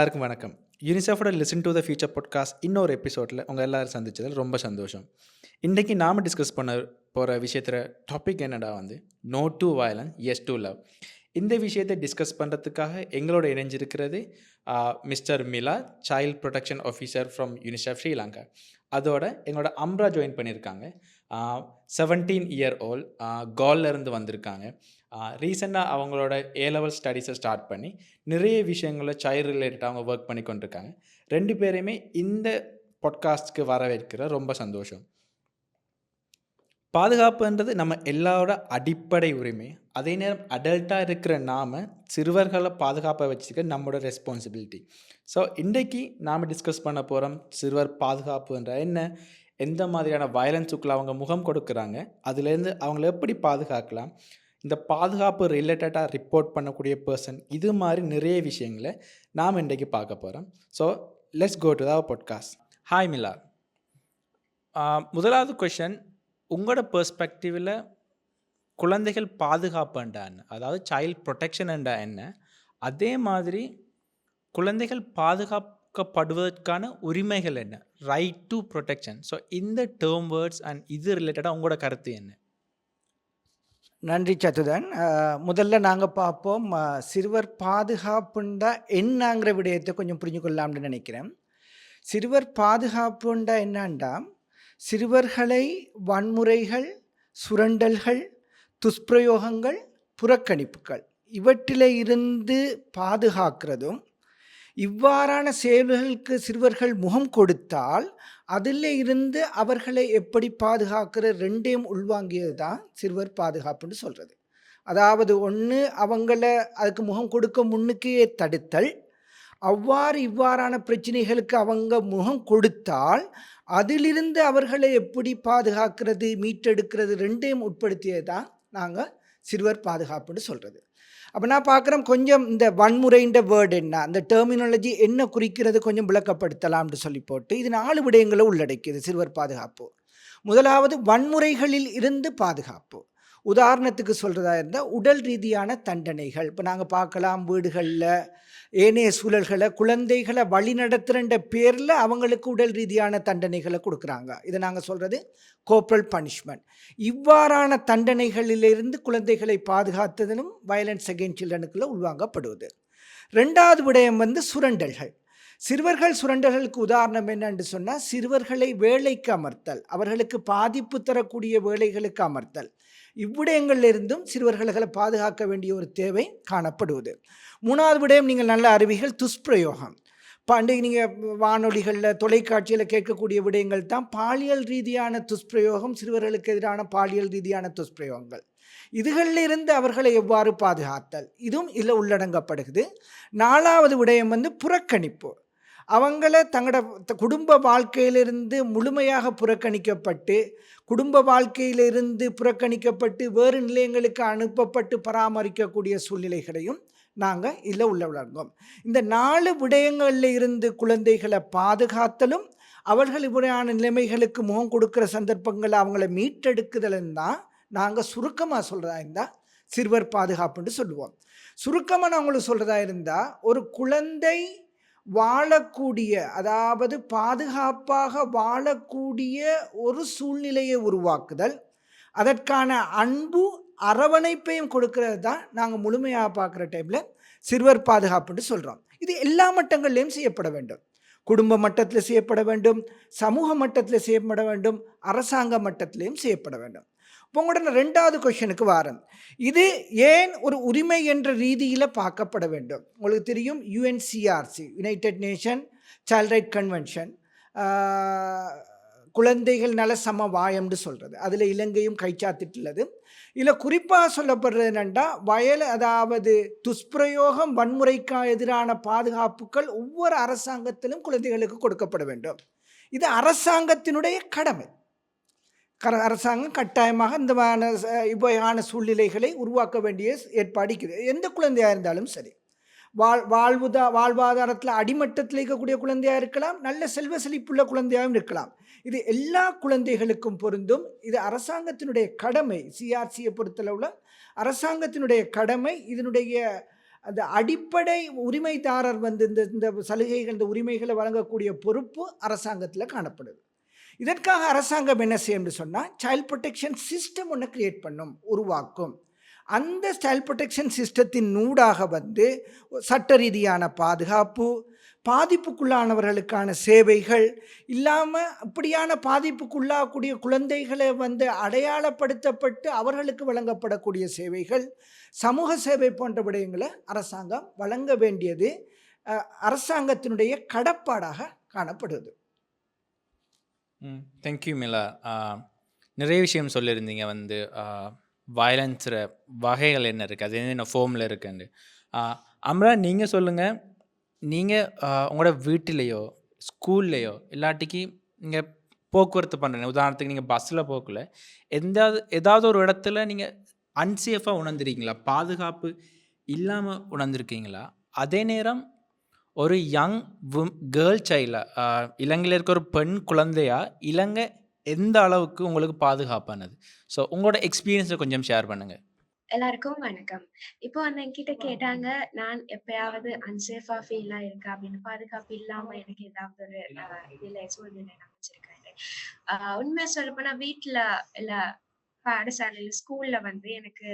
எல்லாருக்கும் வணக்கம். யூனிசெஃபோட listen to the future podcast இன்னொரு எபிசோடில் உங்கள் எல்லாரும் சந்திச்சதில் ரொம்ப சந்தோஷம். இன்றைக்கி நாம் டிஸ்கஸ் பண்ண போகிற விஷயத்தில் டாபிக் என்னடா no to violence yes to love. இந்த விஷயத்தை டிஸ்கஸ் பண்ணுறதுக்காக எங்களோட இணைஞ்சிருக்கிறது mister Mila, child protection officer from UNICEF Sri Lanka. அதோட எங்களோட அம்ரா ஜாயின் பண்ணியிருக்காங்க. 17 இயர் ஓல்ட், கால்லேருந்து வந்திருக்காங்க. ரீசெண்டாக அவங்களோட A-level ஸ்டடீஸை ஸ்டார்ட் பண்ணி நிறைய விஷயங்களில் சைல்டு ரிலேட்டடாக அவங்க ஒர்க் பண்ணி கொண்டிருக்காங்க. 2 பேரையுமே இந்த பாட்காஸ்ட்டுக்கு வரவேற்கிற ரொம்ப சந்தோஷம். பாதுகாப்புன்றது நம்ம எல்லாரோட அடிப்படை உரிமை. அதே நேரம் அடல்ட்டாக இருக்கிற நாம் சிறுவர்களை பாதுகாப்பை வச்சுக்க நம்மளோட ரெஸ்பான்சிபிலிட்டி. ஸோ இன்றைக்கி நாம் டிஸ்கஸ் பண்ண போகிறோம் சிறுவர் பாதுகாப்புன்ற என்ன, எந்த மாதிரியான வயலன்ஸுக்குள்ள அவங்க முகம் கொடுக்குறாங்க, அதுலேருந்து அவங்கள எப்படி பாதுகாக்கலாம், இந்த பாதுகாப்பு ரிலேட்டடாக ரிப்போர்ட் பண்ணக்கூடிய பர்சன், இது மாதிரி நிறைய விஷயங்களை நாம் இன்றைக்கு பார்க்க போகிறோம். So let's go to the podcast. Hi Mila. முதலாவது கொஷன், உங்களோட பெர்ஸ்பெக்டிவில் குழந்தைகள் பாதுகாப்புண்டா என்ன, அதாவது சைல்ட் ப்ரொடெக்ஷன்ண்டா என்ன, அதே மாதிரி குழந்தைகள் பாதுகாக்கப்படுவதற்கான உரிமைகள் என்ன, ரைட் டு ப்ரொடெக்ஷன். ஸோ இந்த டேர்ம் வேர்ட்ஸ் அண்ட் இது ரிலேட்டடாக உங்களோட கருத்து என்ன? நன்றி சத்துதன். முதல்ல நாங்கள் பார்ப்போம் சிறுவர் பாதுகாப்புண்டா என்னங்கிற விடயத்தை கொஞ்சம் புரிஞ்சு கொள்ளலாம்னு நினைக்கிறேன். சிறுவர் பாதுகாப்புண்டா என்னண்டா, சிறுவர்களை வன்முறைகள், சுரண்டல்கள், துஷ்பிரயோகங்கள், புறக்கணிப்புகள் இவற்றில் இருந்து பாதுகாக்கிறதும், இவ்வாறான செயல்களுக்கு சிறுவர்கள் முகம் கொடுத்தால் அதில் இருந்து அவர்களை எப்படி பாதுகாக்கிற ரெண்டையும் உள்வாங்கியது தான் சிறுவர் பாதுகாப்புன்னு சொல்கிறது. அதாவது ஒன்று, அவங்கள அதுக்கு முகம் கொடுக்க முன்னுக்கே தடுத்தல், இவ்வாறான பிரச்சனைகளுக்கு அவங்க முகம் கொடுத்தால் அதிலிருந்து அவர்களை எப்படி பாதுகாக்கிறது, மீட்டெடுக்கிறது ரெண்டையும் உட்படுத்தியது தான் நாங்கள் சிறுவர் பாதுகாப்புன்னு சொல்கிறது. அப்போ நான் பார்க்குறேன், கொஞ்சம் இந்த வன்முறைன்ற வேர்டு என்ன, அந்த டெர்மினாலஜி என்ன குறிக்கிறது கொஞ்சம் விளக்கப்படுத்தலாம்னு சொல்லி போட்டு இது 4 விடயங்களை உள்ளடக்கியது சிறுவர் பாதுகாப்பு. முதலாவது, வன்முறைகளில் இருந்து பாதுகாப்பு. உதாரணத்துக்கு சொல்கிறதா இருந்தால் உடல் ரீதியான தண்டனைகள். இப்போ நாங்கள் பார்க்கலாம், வீடுகளில் ஏனைய சூழல்களை குழந்தைகளை வழிநடத்துகிற பேரில் அவங்களுக்கு உடல் ரீதியான தண்டனைகளை கொடுக்குறாங்க. இதை நாங்கள் சொல்கிறது கோர்பரல் பனிஷ்மெண்ட். இவ்வாறான தண்டனைகளிலிருந்து குழந்தைகளை பாதுகாத்ததிலும் வயலன்ஸ் அகெயின்ஸ்ட் சில்ட்ரனுக்குள்ள உள்வாங்கப்படுவது. 2வது விடயம் சுரண்டல்கள். சிறுவர்கள் சுரண்டல்களுக்கு உதாரணம் என்னன்னு சொன்னால், சிறுவர்களை வேலைக்கு அமர்த்தல், அவர்களுக்கு பாதிப்பு தரக்கூடிய வேலைகளுக்கு அமர்த்தல், இவ்விடயங்களிலிருந்தும் சிறுவர்களை பாதுகாக்க வேண்டிய ஒரு தேவை காணப்படுவது. 3வது விடயம் நீங்கள் நல்ல அறிவிகள், துஷ்பிரயோகம். பண்டைய நீங்கள் வானொலிகளில் தொலைக்காட்சியில் கேட்கக்கூடிய விடயங்கள் தான் பாலியல் ரீதியான துஷ்பிரயோகம், சிறுவர்களுக்கு எதிரான பாலியல் ரீதியான துஷ்பிரயோகங்கள். இதுகளிலிருந்து அவர்களை எவ்வாறு பாதுகாத்தல், இதுவும் இதில் உள்ளடங்கப்படுகிறது. 4வது விடயம் புறக்கணிப்பு. அவங்கள தங்களோட குடும்ப வாழ்க்கையிலிருந்து முழுமையாக புறக்கணிக்கப்பட்டு, குடும்ப வாழ்க்கையிலிருந்து புறக்கணிக்கப்பட்டு வேறு நிலையங்களுக்கு அனுப்பப்பட்டு பராமரிக்கக்கூடிய சூழ்நிலைகளையும் நாங்கள் இதில் உள்ளடங்கும். இந்த 4 விடயங்களில் இருந்து குழந்தைகளை பாதுகாத்தலும், அவர்கள் இவ்வாறான நிலைமைகளுக்கு முகம் கொடுக்குற சந்தர்ப்பங்களை அவங்கள மீட்டெடுக்குதலும் தான் நாங்கள் சுருக்கமாக சொல்கிறதா இருந்தால் சிறுவர் பாதுகாப்புன்னு சொல்லுவோம். சுருக்கமாக நான் உங்களுக்கு சொல்கிறதா இருந்தால், ஒரு குழந்தை வாழக்கூடிய, அதாவது பாதுகாப்பாக வாழக்கூடிய ஒரு சூழ்நிலையை உருவாக்குதல், அதற்கான அன்பு அரவணைப்பையும் கொடுக்கறது தான் நாங்கள் முழுமையாக பார்க்குற டைமில் சிறுவர் பாதுகாப்புன்னு சொல்கிறோம். இது எல்லா மட்டங்கள்லையும் செய்யப்பட வேண்டும். குடும்ப மட்டத்தில் செய்யப்பட வேண்டும், சமூக மட்டத்தில் செய்யப்பட வேண்டும், அரசாங்க மட்டத்திலையும் செய்யப்பட வேண்டும். இப்போ உங்களோட 2வது கொஷனுக்கு வாரம், இது ஏன் ஒரு உரிமை என்ற ரீதியில் பார்க்கப்பட வேண்டும்? உங்களுக்கு தெரியும், UNCRC, United nation child right convention, குழந்தைகள் நல சமவாயம்னு சொல்கிறது, அதில் இலங்கையும் கைச்சாத்திட்டுள்ளது. இதில் குறிப்பாக சொல்லப்படுறது என்னென்னா, அதாவது துஷ்பிரயோகம், வன்முறைக்கு எதிரான பாதுகாப்புகள் ஒவ்வொரு அரசாங்கத்திலும் குழந்தைகளுக்கு கொடுக்கப்பட வேண்டும். இது அரசாங்கத்தினுடைய கடமை. அரசாங்கம் கட்டாயமாக இந்த இவ்வாறான சூழ்நிலைகளை உருவாக்க வேண்டிய ஏற்பாடுக்குது. எந்த குழந்தையாக இருந்தாலும் சரி, வாழ்வாதாரத்தில் அடிமட்டத்தில் இருக்கக்கூடிய குழந்தையாக இருக்கலாம், நல்ல செல்வ செழிப்புள்ள குழந்தையாகவும் இருக்கலாம். இது எல்லா குழந்தைகளுக்கும் பொருந்தும். இது அரசாங்கத்தினுடைய கடமை. CRCயை பொறுத்தளவில் அரசாங்கத்தினுடைய கடமை இதனுடைய அந்த அடிப்படை உரிமைதாரர் வந்து இந்த இந்த சலுகைகள், இந்த உரிமைகளை வழங்கக்கூடிய பொறுப்பு அரசாங்கத்தில் காணப்படுது. இதற்காக அரசாங்கம் என்ன செய்யும்னு சொன்னால், சைல்ட் ப்ரொடெக்ஷன் சிஸ்டம் ஒன்று கிரியேட் பண்ணும், உருவாக்கும். அந்த சைல்ட் ப்ரொடெக்ஷன் சிஸ்டத்தின் ஊடாக வந்து சட்ட ரீதியான பாதுகாப்பு, பாதிப்புக்குள்ளானவர்களுக்கான சேவைகள் இல்லாமல், இப்படியான பாதிப்புக்குள்ளாகக்கூடிய குழந்தைகளை வந்து அடையாளப்படுத்தப்பட்டு அவர்களுக்கு வழங்கப்படக்கூடிய சேவைகள், சமூக சேவை போன்ற விடயங்களை அரசாங்கம் வழங்க வேண்டியது அரசாங்கத்தினுடைய கடப்பாடாக காணப்படுது. தேங்க்யூ மிலா. நிறைய விஷயம் சொல்லியிருந்தீங்க வந்து வயலன்ஸில் வகைகள் என்ன இருக்குது, அது என்ன ஃபார்மில் இருக்குன்னு. அம்ரா, நீங்கள் சொல்லுங்கள். நீங்கள் உங்களோட வீட்டிலையோ ஸ்கூல்லையோ இல்லாட்டிக்கு நீங்கள் போக்குவரத்து பண்ணுறீங்க, உதாரணத்துக்கு நீங்கள் பஸ்ஸில் போகல, ஏதாவது ஒரு இடத்துல நீங்கள் அன்சேஃபாக உணர்ந்துருக்கீங்களா, பாதுகாப்பு இல்லாமல் உணர்ந்துருக்கீங்களா? அதே நேரம் ஒரு யங் கேர்ள் சைல்டாக, இலங்கையில் இருக்க ஒரு பெண் குழந்தையா இலங்கை எந்த அளவுக்கு உங்களுக்கு பாதுகாப்பானது? ஸோ உங்களோட எக்ஸ்பீரியன்ஸை கொஞ்சம் ஷேர் பண்ணுங்கள். எல்லாருக்கும் வணக்கம். இப்போ என்கிட்ட கேட்டாங்க, நான் எப்பயாவது அன்சேஃபா ஃபீல் ஆயிருக்கா அப்படின்னு, பாதுகாப்பு இல்லாம எனக்கு ஏதாவது ஒரு சூழ்நிலை அமைச்சிருக்காரு. உண்மையா சொல்லப்போனா வீட்டுல இல்ல பாடசாலையில ஸ்கூல்ல வந்து எனக்கு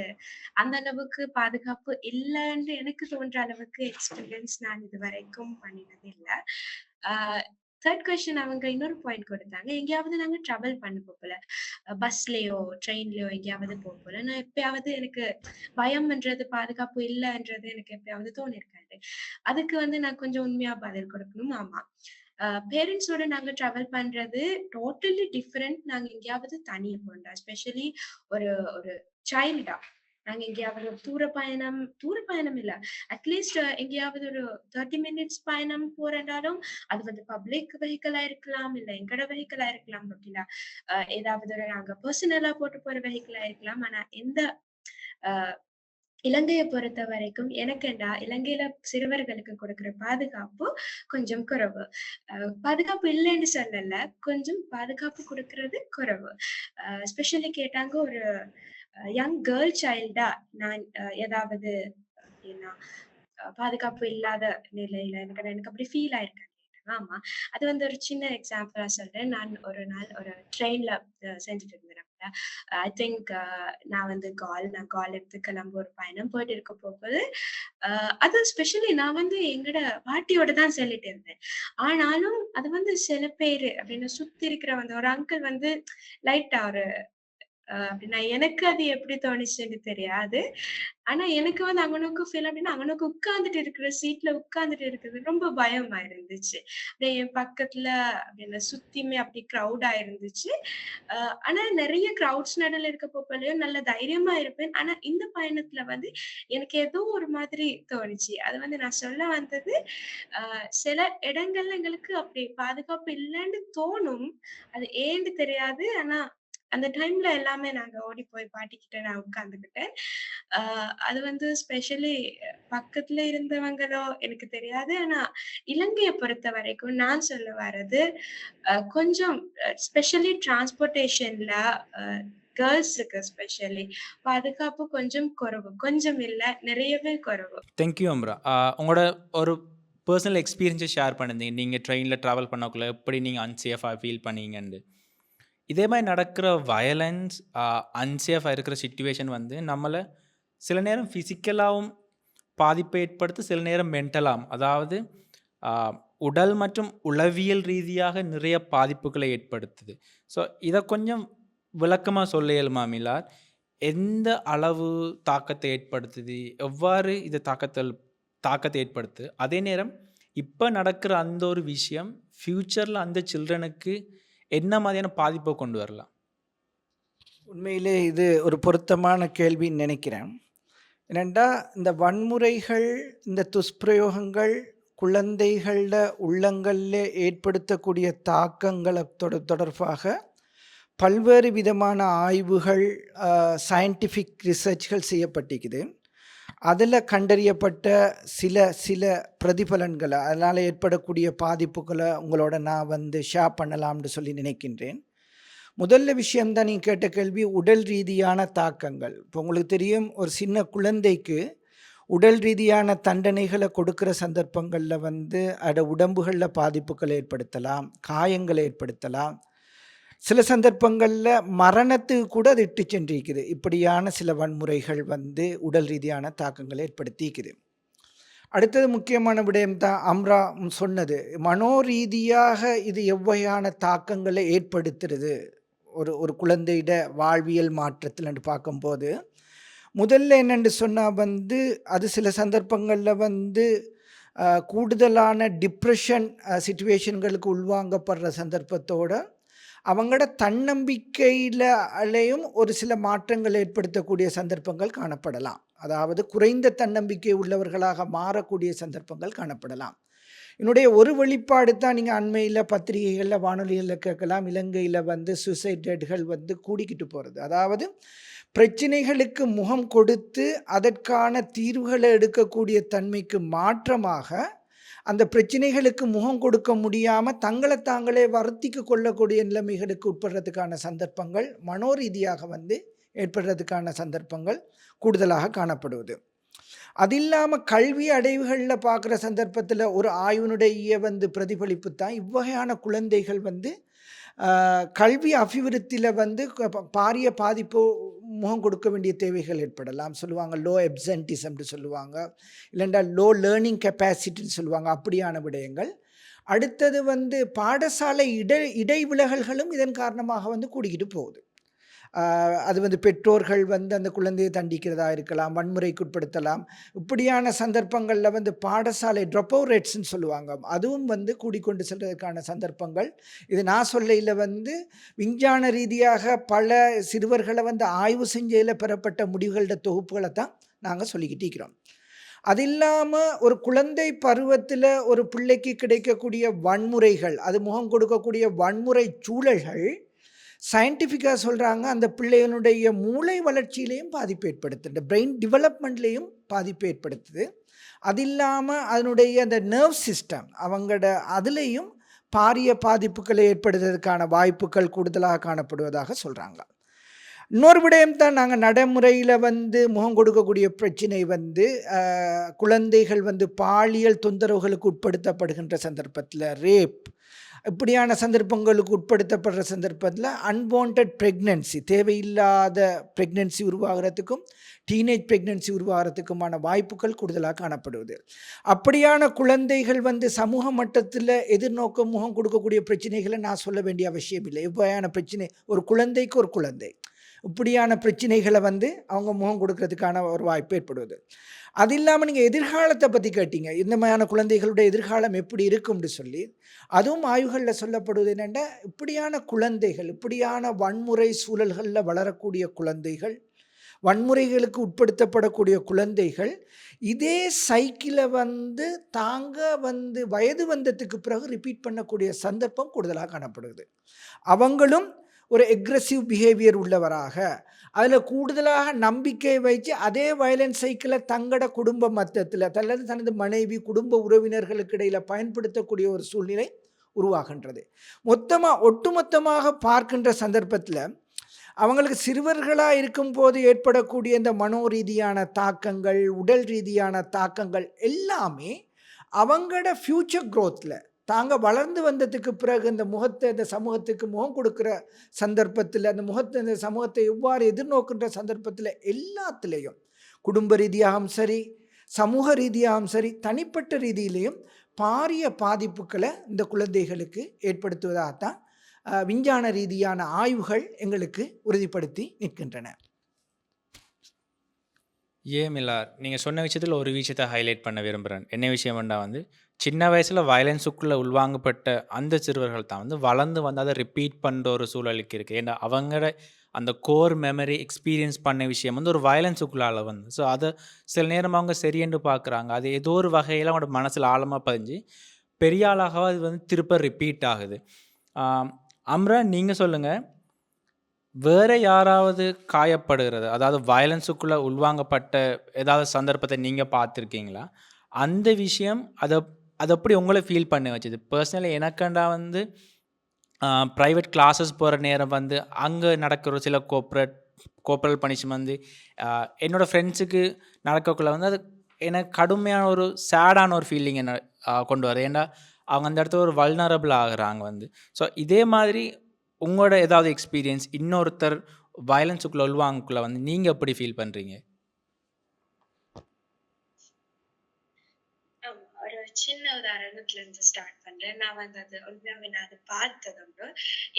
அந்த அளவுக்கு பாதுகாப்பு இல்லைன்னு எனக்கு தோன்ற அளவுக்கு எக்ஸ்பீரியன்ஸ் நான் இது வரைக்கும் பண்ணினது இல்லை. தேர்ட் கொஸ்டின் அவங்க இன்னொரு பாயிண்ட் கொடுத்தாங்க, எங்கேயாவது நாங்க ட்ராவல் பண்ண போகல, பஸ்லயோ ட்ரெயின்லயோ எங்கேயாவது போகல, நான் எப்பயாவது எனக்கு பயம்ன்றது பாதுகாப்பு இல்லைன்றது எனக்கு எப்பயாவது தோணிருக்காது. அதுக்கு வந்து நான் கொஞ்சம் உண்மையா பதில் கொடுக்கணும். ஆமா, பேரண்ட்ஸோட நாங்க ட்ராவல் பண்றது டோட்டலி டிஃப்ரெண்ட். நாங்க எங்கேயாவது தனியா போண்டா, எஸ்பெஷலி ஒரு ஒரு சைல்டா நாங்க எங்கேயாவது ஒரு தூர பயணம் இல்ல, அட்லீஸ்ட் எங்கேயாவது ஒரு 30 minutes பயணம் போறதாலும் அது வந்து பப்ளிக் வெஹிக்கிளா இருக்கலாம், இல்ல எங்கட வெஹிக்கிளா இருக்கலாம், அப்படின்னா ஏதாவது ஒரு நாங்க பர்சனலா போட்டு போற வெஹிக்கிளா இருக்கலாம். ஆனா எந்த இலங்கையை பொறுத்த வரைக்கும் எனக்குண்டா இலங்கையில சிறுவர்களுக்கு கொடுக்கிற பாதுகாப்பு கொஞ்சம் குறைவு. பாதுகாப்பு இல்லைன்னு சொல்லல, கொஞ்சம் பாதுகாப்பு கொடுக்கறது குறைவு. எஸ்பெஷலி கேட்டாங்க, ஒரு யங் கேர்ள் சைல்டா நான் ஏதாவது அப்படின்னா பாதுகாப்பு இல்லாத நிலையில எனக்கு அப்படி ஃபீல் ஆயிருக்கேன். ஆமா, அது வந்து ஒரு சின்ன எக்ஸாம்பிளா சொல்றேன். நான் ஒரு நாள் ஒரு ட்ரெயின்ல செஞ்சுட்டு இருந்தேன். ஐ திங்க் நான் வந்து கால் எடுத்து கிளம்ப ஒரு பயணம் போயிட்டு இருக்க போகுது. அது ஸ்பெஷலி நான் வந்து எங்கட பாட்டியோட தான் சொல்லிட்டு இருந்தேன். ஆனாலும் அது வந்து சில பேரு அப்படின்னு சுத்தி இருக்கிற வந்து ஒரு அங்கிள் வந்து லைட்டா ஒரு அப்படின்னா எனக்கு அது எப்படி தோணுச்சுன்னு தெரியாது. ஆனா எனக்கு வந்து அங்கனுக்கு ஃபீல் அப்படின்னா, அங்கனுக்கு உட்கார்ந்துட்டு இருக்கிற சீட்ல உட்கார்ந்துட்டு இருக்கிறது ரொம்ப பயமா இருந்துச்சு. அப்படியே என் பக்கத்துல அப்படியே சுத்தியுமே அப்படி கிரௌடா இருந்துச்சு. ஆனா நிறைய கிரௌட்ஸ் நடுல இருக்க போகலையும் நல்ல தைரியமா இருப்பேன். ஆனா இந்த பயணத்துல வந்து எனக்கு ஏதோ ஒரு மாதிரி தோணுச்சு. அது வந்து நான் சொல்ல வந்தது, சில இடங்கள்ல எங்களுக்கு அப்படி பாதுகாப்பு இல்லைன்னு தோணும். அது ஏன்னு தெரியாது. ஆனா அந்த டைம்ல எல்லாமே நாங்க ஓடி போய் பாட்டிக்கிட்ட நான் உட்கார்ந்துக்கிட்டேன். அது வந்து ஸ்பெஷலி பக்கத்துல இருந்தவங்களோ எனக்கு தெரியாது. ஆனா இலங்கையை பொறுத்த வரைக்கும் நான் சொல்ல வர்றது, கொஞ்சம் ஸ்பெஷலி டிரான்ஸ்போர்டேஷன்ல கேர்ள்ஸுக்கு ஸ்பெஷலி பாதுகாப்பு கொஞ்சம் குறைவு. கொஞ்சம் இல்ல, நிறையவே குறைவு. தேங்க்யூ அம்ரா. உங்களோட ஒரு பர்சனல் எக்ஸ்பீரியன்ஸை ஷேர் பண்ணிருந்தீங்க. நீங்கள் ட்ரெயினில் ட்ராவல் பண்ணக்குள்ள எப்படி நீங்கள் அன்சேஃபாக ஃபீல் பண்ணீங்கன்னு. இதே மாதிரி நடக்கிற வயலன்ஸ், அன்சேஃபாக இருக்கிற சிச்சுவேஷன் வந்து நம்மளை சில நேரம் ஃபிசிக்கலாகவும் பாதிப்பை ஏற்படுத்து, சில நேரம் மென்டலாகவும், அதாவது உடல் மற்றும் உளவியல் ரீதியாக நிறைய பாதிப்புகளை ஏற்படுத்துது. ஸோ இதை கொஞ்சம் விளக்கமாக சொல்ல இயலுமா மிலாத்? எந்த அளவு தாக்கத்தை ஏற்படுத்துது, எவ்வாறு இது தாக்கத்தை ஏற்படுத்து, அதே நேரம் இப்போ நடக்கிற அந்த ஒரு விஷயம் ஃப்யூச்சரில் அந்த சில்ட்ரனுக்கு என்ன மாதிரியான பாதிப்பை கொண்டு வரலாம்? உண்மையிலே இது ஒரு பொருத்தமான கேள்வின்னு நினைக்கிறேன். ஏனெண்டா இந்த வன்முறைகள், இந்த துஷ்பிரயோகங்கள் குழந்தைகள உள்ளங்களில் ஏற்படுத்தக்கூடிய தாக்கங்களை தொடர்பாக பல்வேறு விதமான ஆய்வுகள், சயின்டிஃபிக் ரிசர்ச்கள் செய்யப்பட்டிருக்குது. அதில் கண்டறியப்பட்ட சில பிரதிபலன்களை, அதனால் ஏற்படக்கூடிய பாதிப்புகளை உங்களோட நான் வந்து ஷேர் பண்ணலாம்னு சொல்லி நினைக்கின்றேன். முதல்ல விஷயம்தான் நீங்கள் கேட்ட கேள்வி, உடல் ரீதியான தாக்கங்கள். இப்போ உங்களுக்கு தெரியும், ஒரு சின்ன குழந்தைக்கு உடல் ரீதியான தண்டனைகளை கொடுக்கிற சந்தர்ப்பங்களில் வந்து உடம்புகளில் பாதிப்புகளை ஏற்படுத்தலாம், காயங்களை ஏற்படுத்தலாம். சில சந்தர்ப்பங்களில் மரணத்துக்கு கூட அது இட்டு சென்றிருக்குது. இப்படியான சில வன்முறைகள் வந்து உடல் ரீதியான தாக்கங்களை ஏற்படுத்திக்குது. அடுத்தது முக்கியமான விடயம் தான் அம்ரா சொன்னது, மனோரீதியாக இது எவ்வகையான தாக்கங்களை ஏற்படுத்துறது ஒரு ஒரு குழந்தையிட வாழ்வியல் மாற்றத்தில் என்று பார்க்கும்போது, முதல்ல என்னென்று சொன்னால் வந்து அது சில சந்தர்ப்பங்களில் வந்து கூடுதலான டிப்ரெஷன் சிச்சுவேஷன்களுக்கு உள்வாங்கப்படுற சந்தர்ப்பத்தோடு அவங்களோட தன்னம்பிக்கையிலையும் ஒரு சில மாற்றங்கள் ஏற்படுத்தக்கூடிய சந்தர்ப்பங்கள் காணப்படலாம். அதாவது குறைந்த தன்னம்பிக்கை உள்ளவர்களாக மாறக்கூடிய சந்தர்ப்பங்கள் காணப்படலாம். என்னுடைய ஒரு வெளிப்பாடு தான் நீங்கள் அண்மையில் பத்திரிகைகளில் வானொலிகளில் கேட்கலாம். இலங்கையில் வந்து சூசைட் ரேட்டுகள் வந்து கூடிக்கிட்டு போகிறது. அதாவது பிரச்சனைகளுக்கு முகம் கொடுத்து அதற்கான தீர்வுகளை எடுக்கக்கூடிய தன்மைக்கு மாற்றமாக அந்த பிரச்சனைகளுக்கு முகம் கொடுக்க முடியாமல் தங்களை தாங்களே வருத்திக்கு கொள்ளக்கூடிய நிலைமைகளுக்கு உட்படுறதுக்கான சந்தர்ப்பங்கள் மனோரீதியாக வந்து ஏற்படுறதுக்கான சந்தர்ப்பங்கள் கூடுதலாக காணப்படுவது. அது இல்லாமல் கல்வி அடைவுகளில் பார்க்குற சந்தர்ப்பத்தில் ஒரு ஆய்வினுடைய வந்து பிரதிபலிப்பு தான் இவ்வகையான குழந்தைகள் வந்து கல்வி அபிவிருத்தியில் வந்து பாரிய பாதிப்பு முகம் கொடுக்க வேண்டிய தேவைகள் ஏற்படலாம். சொல்லுவாங்க லோ எப்சென்டிசம்னு சொல்லுவாங்க, இல்லைண்டா லோ லேர்னிங் கெப்பாசிட்டின்னு சொல்லுவாங்க. அப்படியான விடயங்கள். அடுத்தது வந்து பாடசாலை இடைவிலகல்களும் இதன் காரணமாக வந்து கூடிக்கிட்டு போகுது. அது வந்து பெற்றோர்கள் வந்து அந்த குழந்தையை தண்டிக்கிறதா இருக்கலாம், வன்முறைக்கு உட்படுத்தலாம். இப்படியான சந்தர்ப்பங்களில் வந்து பாடசாலை ட்ராப் அவுட் ரேட்ஸ்ன்னு சொல்லுவாங்க, அதுவும் வந்து கூடிக்கொண்டு செல்வதற்கான சந்தர்ப்பங்கள். இது நான் சொல்லையில் வந்து விஞ்ஞான ரீதியாக பல சிறுவர்களை வந்து ஆய்வு செஞ்சதில் பெறப்பட்ட முடிவுகளோட தொகுப்புகளை தான் நாங்கள் சொல்லிக்கிட்டு இருக்கிறோம். அது இல்லாமல் ஒரு குழந்தை பருவத்தில் ஒரு பிள்ளைக்கு கிடைக்கக்கூடிய வன்முறைகள், அது முகம் கொடுக்கக்கூடிய வன்முறை சூழல்கள் சயின்டிஃபிக்காக சொல்கிறாங்க அந்த பிள்ளைகளுடைய மூளை வளர்ச்சியிலையும் பாதிப்பு ஏற்படுத்துது, பிரெயின் டெவலப்மெண்ட்லேயும் பாதிப்பு ஏற்படுத்துது. அது இல்லாமல் அதனுடைய அந்த நர்வ் சிஸ்டம் அவங்களோட அதுலேயும் பாரிய பாதிப்புகளை ஏற்படுத்துவதற்கான வாய்ப்புகள் கூடுதலாக காணப்படுவதாக சொல்கிறாங்க. இன்னொரு விடயம் தான் நாங்கள் நடைமுறையில் வந்து முகம் கொடுக்கக்கூடிய பிரச்சனை வந்து குழந்தைகள் வந்து பாலியல் தொந்தரவுகளுக்கு உட்படுத்தப்படுகின்ற சந்தர்ப்பத்தில் ரேப், இப்படியான சந்தர்ப்பங்களுக்கு உட்படுத்தப்படுற சந்தர்ப்பத்தில் அன்வான்ட் ப்ரெக்னன்சி, தேவையில்லாத ப்ரெக்னன்சி உருவாகிறதுக்கும் டீனேஜ் ப்ரெக்னன்சி உருவாகிறதுக்குமான வாய்ப்புகள் கூடுதலாக காணப்படுவது. அப்படியான குழந்தைகள் வந்து சமூக மட்டத்தில் எதிர்நோக்க முகம் கொடுக்கக்கூடிய பிரச்சனைகளை நான் சொல்ல வேண்டிய அவசியம் இல்லை. இவ்வாறான பிரச்சனை ஒரு குழந்தைக்கு ஒரு குழந்தை இப்படியான பிரச்சனைகளை வந்து அவங்க முகம் கொடுக்கறதுக்கான ஒரு வாய்ப்பு ஏற்படுவது. அது இல்லாமல் நீங்கள் எதிர்காலத்தை பற்றி கேட்டீங்க, இந்த மாதிரியான குழந்தைகளுடைய எதிர்காலம் எப்படி இருக்கும்னு சொல்லி. அதுவும் ஆய்வுகளில் சொல்லப்படுவது என்னென்னா, இப்படியான குழந்தைகள், இப்படியான வன்முறை சூழல்களில் வளரக்கூடிய குழந்தைகள், வன்முறைகளுக்கு உட்படுத்தப்படக்கூடிய குழந்தைகள் இதே சைக்கிளை வந்து தாங்க வந்து வயது வந்ததுக்கு பிறகு ரிப்பீட் பண்ணக்கூடிய சந்தர்ப்பம் கூடுதலாக காணப்படுது. அவங்களும் ஒரு எக்ரெசிவ் பிஹேவியர் உள்ளவராக, அதில் கூடுதலாக நம்பிக்கை வைத்து அதே வயலன்ஸ் சைக்கிளை தங்களோட குடும்ப மட்டத்தில் அல்லது தனது மனைவி குடும்ப உறவினர்களுக்கு இடையில் பயன்படுத்தக்கூடிய ஒரு சூழ்நிலை உருவாகின்றது. ஒட்டுமொத்தமாக பார்க்கின்ற சந்தர்ப்பத்தில் அவங்களுக்கு சிறுவர்களாக இருக்கும்போது ஏற்படக்கூடிய இந்த மனோரீதியான தாக்கங்கள், உடல் ரீதியான தாக்கங்கள் எல்லாமே அவங்களோட ஃப்யூச்சர் க்ரோத்தில் தாங்க வளர்ந்து வந்ததுக்கு பிறகு இந்த சமூகத்துக்கு முகம் கொடுக்குற சந்தர்ப்பத்தில் இந்த சமூகத்தை எவ்வாறு எதிர்நோக்கின்ற சந்தர்ப்பத்தில் எல்லாத்துலேயும் குடும்ப ரீதியாகவும் சரி, சமூக ரீதியாகவும் சரி, தனிப்பட்ட ரீதியிலையும் பாரிய பாதிப்புகளை இந்த குழந்தைகளுக்கு ஏற்படுத்துவதாகத்தான் விஞ்ஞான ரீதியான ஆய்வுகள் எங்களுக்கு உறுதிப்படுத்தி நிற்கின்றன. மிலார், நீங்கள் சொன்ன விஷயத்தில் ஒரு விஷயத்தை ஹைலைட் பண்ண விரும்புகிறேன். என்ன விஷயம்னா வந்து சின்ன வயசில் வயலன்ஸுக்குள்ளே உள்வாங்கப்பட்ட அந்த சிறுவர்கள் தான் வந்து வளர்ந்து வந்து அதை ரிப்பீட் பண்ணுற ஒரு சூழலுக்கு இருக்குது. ஏன்னா அவங்களோட அந்த கோர் மெமரி எக்ஸ்பீரியன்ஸ் பண்ண விஷயம் வந்து ஒரு வயலன்ஸுக்குள்ளால் வந்து, ஸோ அதை சில நேரம் அவங்க சரியென்று பார்க்குறாங்க. அது ஏதோ ஒரு வகையில் அவங்களோட மனசில் ஆழமாக பதிஞ்சு பெரிய ஆளாக அது வந்து திருப்ப ரிப்பீட் ஆகுது. அம்ரா, நீங்கள் சொல்லுங்கள், வேறு யாராவது காயப்படுகிறது, அதாவது வயலன்ஸுக்குள்ளே உள்வாங்கப்பட்ட ஏதாவது சந்தர்ப்பத்தை நீங்கள் பார்த்துருக்கீங்களா? அந்த விஷயம் அதை எப்படி உங்களை ஃபீல் பண்ண வச்சுது? பர்சனலி எனக்கண்டா வந்து ப்ரைவேட் கிளாஸஸ் போகிற நேரம் வந்து அங்கே நடக்கிற சில கோப்ரல் பனிஷ்மெண்ட் வந்து என்னோடய ஃப்ரெண்ட்ஸுக்கு நடக்கக்குள்ள வந்து அது எனக்கு கடுமையான ஒரு சேடான ஒரு ஃபீலிங் என்ன கொண்டு வருது. ஏன்னா, அவங்க அந்த இடத்துல ஒரு வல்னரபிள் ஆகுறாங்க வந்து. ஸோ இதே மாதிரி உங்களோட ஏதாவது எக்ஸ்பீரியன்ஸ் இன்னொருத்தர் வயலன்ஸுக்குள்ள உள்வாங்கக்குள்ள வந்து நீங்க எப்படி ஃபீல் பண்றீங்க? ஆமா. ஒரு சின்ன உதாரணத்துல இருந்து ஸ்டார்ட் பண்றேன். நான் வந்து அது உண்மையாவே நான் அத பார்த்ததுண்டு.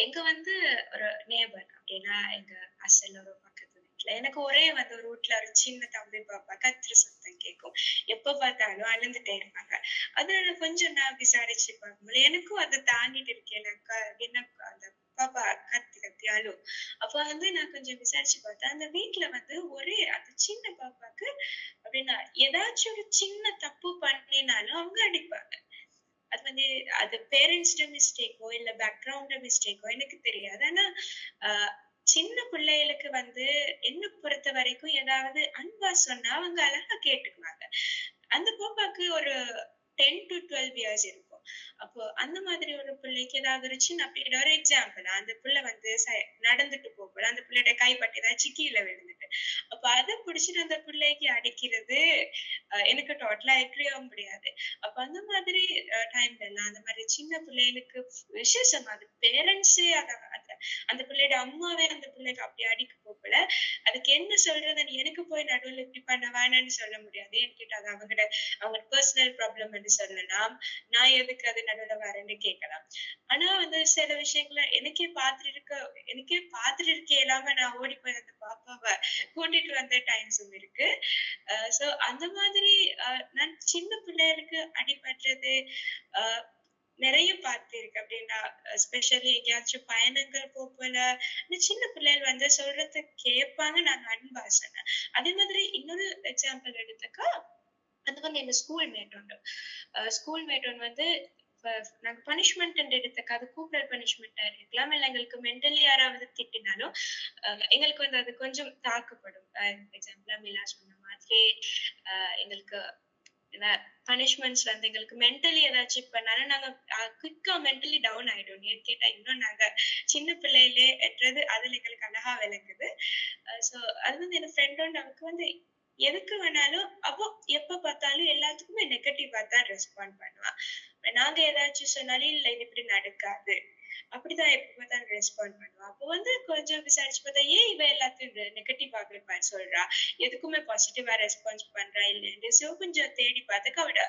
எங்க வந்து ஒரு நேபர் அப்டின்னா, எங்க அசல் ஒரு பக்கத்து வீட்ல. எனக்கு ஒரே வந்து ஒரு வீட்ல ஒரு சின்ன தம்பி, பாப்பா கத்துற சத்தம் கேட்கும். எப்ப பார்த்தாலும் அழுந்துட்டே இருப்பாங்க. அதனால கொஞ்சம் நான் விசாரிச்சு பார்க்கும்போது, எனக்கும் அத தாங்கிட்டு இருக்கேனாக்கா, என்ன அந்த பாப்பா கத்தி கத்தி அழும். அப்ப வந்து நான் கொஞ்சம் விசாரிச்சு பார்த்தேன். அந்த வீட்ல வந்து ஒரே அந்த சின்ன பாப்பாக்கு அப்டின்னா, ஏதாச்சும் ஒரு சின்ன தப்பு பண்ணினாலும் அவங்க அடிப்பாங்க. அது வந்து அது பேரண்ட்ஸ்ட மிஸ்டேக்கோ, இல்ல பேக்கிரவுண்ட்ல மிஸ்டேக்கோ எனக்கு தெரியாது. ஆனா, அ சின்ன பிள்ளைகளுக்கு வந்து என்ன பொறுத்தவரைக்கும் ஏதாவது அன்பா சொன்னா அவங்க அழகா கேட்டுக்குவாங்க. அந்த பாப்பாக்கு ஒரு 10 to 12 இயர்ஸ் இருக்கும். அப்போ அந்த மாதிரி ஒரு பிள்ளைக்கு ஏதாவது ஒரு சின்ன அப்படி ஒரு எக்ஸாம்பிள் அந்த பிள்ளை வந்து நடந்துட்டு போகல அந்த பிள்ளையோட கைப்பட்டு ஏதாச்சும் கீழே விழுந்துட்டு அப்ப அதை பிடிச்சிட்டு அந்த பிள்ளைக்கு அடிக்கிறது எனக்கு டோட்டலா எக்ரியாக முடியாது. அப்ப அந்த மாதிரி டைம்ல எல்லாம் அந்த மாதிரி சின்ன பிள்ளைகளுக்கு விசேஷம் அது பேரண்ட்ஸே அந்த பிள்ளையோட அம்மாவே அந்த பிள்ளைக்கு அப்படி அடிக்க போகல. அதுக்கு என்ன சொல்றதுன்னு எனக்கு போய் நடுவுல இப்படி பண்ண வேணாம்னு சொல்ல முடியாது. என்கிட்ட அது அவங்க பர்சனல் ப்ராப்ளம் என்று சொல்லலாம். நான் எதுக்கு அது நடுவுல வரேன்னு கேட்கலாம். ஆனா வந்து சில விஷயங்கள எனக்கே பார்த்துட்டு இருக்க இல்லாம நான் ஓடி போய் அந்த பாப்பாவை கூட்டிட்டு வந்த டைம்ஸும் இருக்கு. சோ அந்த மாதிரி நான் சின்ன பிள்ளைகளுக்கு அடிபடுறது அஹ் நிறைய பார்த்திருக்கேன். அப்படின்னா ஸ்பெஷலி எங்கேயாச்சும் பயணங்கள் போல இந்த சின்ன பிள்ளைகள் வந்து சொல்றத கேட்பாங்க. நாங்க அன்பா சொன்னேன். அதே மாதிரி இன்னொரு எக்ஸாம்பிள் எடுத்துக்கா அது வந்து எங்க ஸ்கூல் மேட் உண்டு. ஸ்கூல் மேட் ஒன்று வந்து நாங்க பனிஷ்மெண்ட் எடுத்துக்க அது கூப்பிடல் பனிஷ்மெண்டா இருக்கலாம். இல்ல எங்களுக்கு மென்டலி யாராவது திட்டினாலும் எங்களுக்கு வந்து அது கொஞ்சம் தாக்கப்படும். எக்ஸாம்பிளா மிலா சொன்ன மாதிரி எங்களுக்கு பனிஷ்மெண்ட்ஸ் வந்து எங்களுக்கு மென்டலி ஏதாச்சும் பண்ணாலும் நாங்க குயிக்கா மென்டலி டவுன் ஆயிடும். ஏன்னு கேட்டா இன்னும் நாங்க சின்ன பிள்ளையிலே என்றது அதுல எங்களுக்கு அழகா விளக்குது. சோ அது வந்து என் ஃப்ரெண்டோட நமக்கு வந்து எதுக்கு வேணாலும் அப்போ எப்ப பார்த்தாலும் எல்லாத்துக்குமே நெகட்டிவா தான் ரெஸ்பாண்ட் பண்ணுவா. நாங்க ஏதாச்சும் சொன்னாலும் இல்ல இது இப்படி நடக்காது அப்படிதான் எப்ப பார்த்தாலும் ரெஸ்பாண்ட் பண்ணுவா. அப்போ வந்து கொஞ்சம் விசாரிச்சு பார்த்தா ஏன் இவ எல்லாத்தையும் நெகட்டிவாக சொல்றா, எதுக்குமே பாசிட்டிவா ரெஸ்பான்ஸ் பண்றா இல்லைன்னு கொஞ்சம் தேடி பார்த்துக்க அவட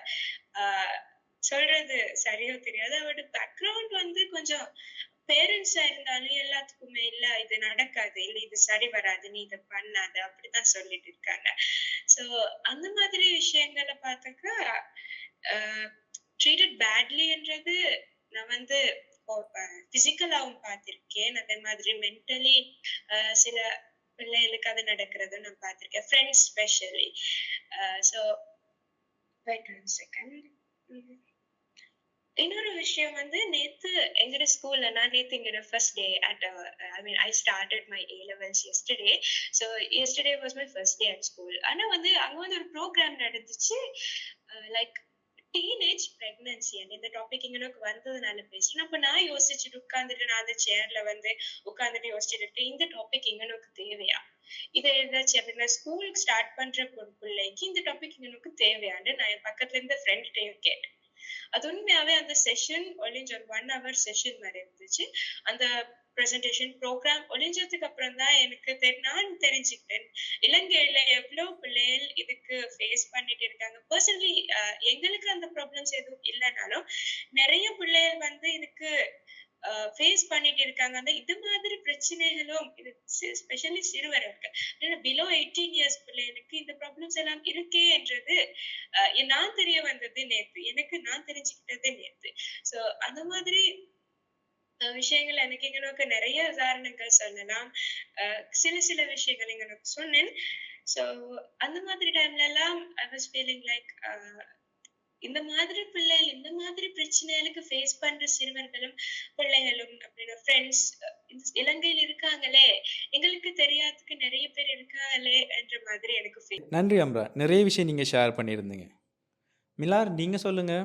ஆஹ் சொல்றது சரியா தெரியாது. அவரோட பேக்ரவுண்ட் வந்து கொஞ்சம் பேரண்ட்ஸா இருந்தாலும் எல்லாத்துக்குமே இல்ல இது நடக்காது, இல்ல இது சரி வராது, நீ இதை பண்ணாத அப்படிதான் சொல்லிட்டு இருக்காங்க. சோ அந்த மாதிரி விஷயங்களை பார்த்தாக்கா ட்ரீட்டட் பேட்லின்றது நான் வந்து பிசிக்கலாவும் பார்த்திருக்கேன். அதே மாதிரி மென்டலி சில பிள்ளைகளுக்கு அது நடக்கிறது நான் பார்த்திருக்கேன். Friends specially. So wait one second. இன்னொரு விஷயம் வந்து நேத்து எங்கட ஸ்கூல்ல நான் நேத்து எங்கட first day at I started my A levels yesterday. So yesterday was my first day at school. ஆனா வந்து அங்க வந்து ஒரு ப்ரோக்ராம் நடந்துச்சு. லைக் டீனேஜ் பிரெக்னன்சி அந்த இந்த டாபிக் இங்க எனக்கு வந்ததுனால பேசுறேன். அப்ப நான் யோசிச்சுட்டு உட்கார்ந்துட்டு நான் அந்த சேர்ல வந்து உட்கார்ந்துட்டு யோசிச்சுட்டு இருக்கேன், இந்த டாபிக் இங்க எனக்கு தேவையா, இதை ஏதாச்சும் அப்படின்னா ஸ்கூலுக்கு ஸ்டார்ட் பண்ற பிள்ளைக்கு இந்த டாபிக் எனக்கு தேவையான்னு நான் என் பக்கத்துல இருந்த ஃப்ரெண்ட்டையும் கேட்டேன். அது உண்மையாவே அந்த செஷன் ஒளிஞ்ச ஒரு 1 hour செஷன் மாதிரி இருந்துச்சு. அந்த பிரசன்டேஷன் ப்ரோக்ராம் ஒளிஞ்சதுக்கு அப்புறம் தான் எனக்கு நான் தெரிஞ்சுக்கிட்டேன் இலங்கையில எவ்வளவு பிள்ளைகள் இதுக்கு ஃபேஸ் பண்ணிட்டு இருக்காங்க. பர்சனலி எங்களுக்கு அந்த ப்ராப்ளம்ஸ் எதுவும் இல்லைனாலும் நிறைய பிள்ளைகள் வந்து இதுக்கு ஃபேஸ் பண்ணிட்டு இருக்காங்க. அந்த இது மாதிரி பிரச்சனைகளும் இது ஸ்பெஷலி சிறுவர்களுக்கு பிலோ 18 இயர்ஸ் பிள்ளைகளுக்கு இந்த ப்ராப்ளம்ஸ் எல்லாம் இருக்கே என்றது நான் தெரிய வந்தது நேத்து. எனக்கு நான் தெரிஞ்சுக்கிட்டது நேத்து. சோ அந்த மாதிரி விஷயங்கள் எனக்கு எங்களுக்கு நிறைய உதாரணங்கள் சொல்லலாம். சில சில விஷயங்கள் எங்களுக்கு சொன்னேன். சோ அந்த மாதிரி டைம்ல எல்லாம் ஐ வாஸ் ஃபீலிங் லைக் இந்த மாதிரி பிரச்சனைகளுக்கு ஃபேஸ் பண்ற சிறுவர்களும் பிள்ளைகளும் அப்படின்னா ஃப்ரெண்ட்ஸ் இலங்கையில் இருக்காங்களே, எங்களுக்கு தெரியாததுக்கு நிறைய பேர் இருக்காங்களே என்ற மாதிரி எனக்கு ஃபீல். நன்றி அம்ரா. நிறைய விஷயம் நீங்க ஷேர் பண்ணியிருந்தீங்க. மிலார் நீங்க சொல்லுங்க.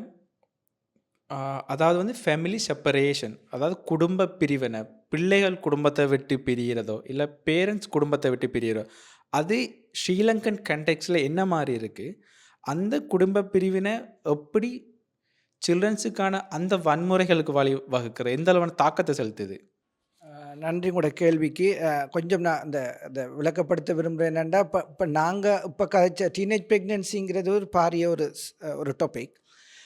அதாவது வந்து ஃபேமிலி செப்பரேஷன் அதாவது குடும்ப பிரிவினை, பிள்ளைகள் குடும்பத்தை விட்டு பிரியறதோ, இல்ல பேரண்ட்ஸ் குடும்பத்தை விட்டு பிரியறதோ, அது ஸ்ரீலங்கன் கன்டெக்ஸ்ட்ல என்ன மாரி இருக்கு? அந்த குடும்ப பிரிவினை எப்படி சில்ட்ரன்ஸுக்கான அந்த வன்முறைகளுக்கு வகுக்கிற எந்த அளவான தாக்கத்தை செலுத்துது? நன்றி உங்களோட கேள்விக்கு. கொஞ்சம் நான் இந்த இந்த விளக்கப்படுத்த விரும்புகிறேன். என்னென்னா, இப்போ நாங்கள் இப்போ கதைச்ச டீனேஜ் ப்ரெக்னென்சிங்கிறது ஒரு பாரிய ஒரு டாபிக்.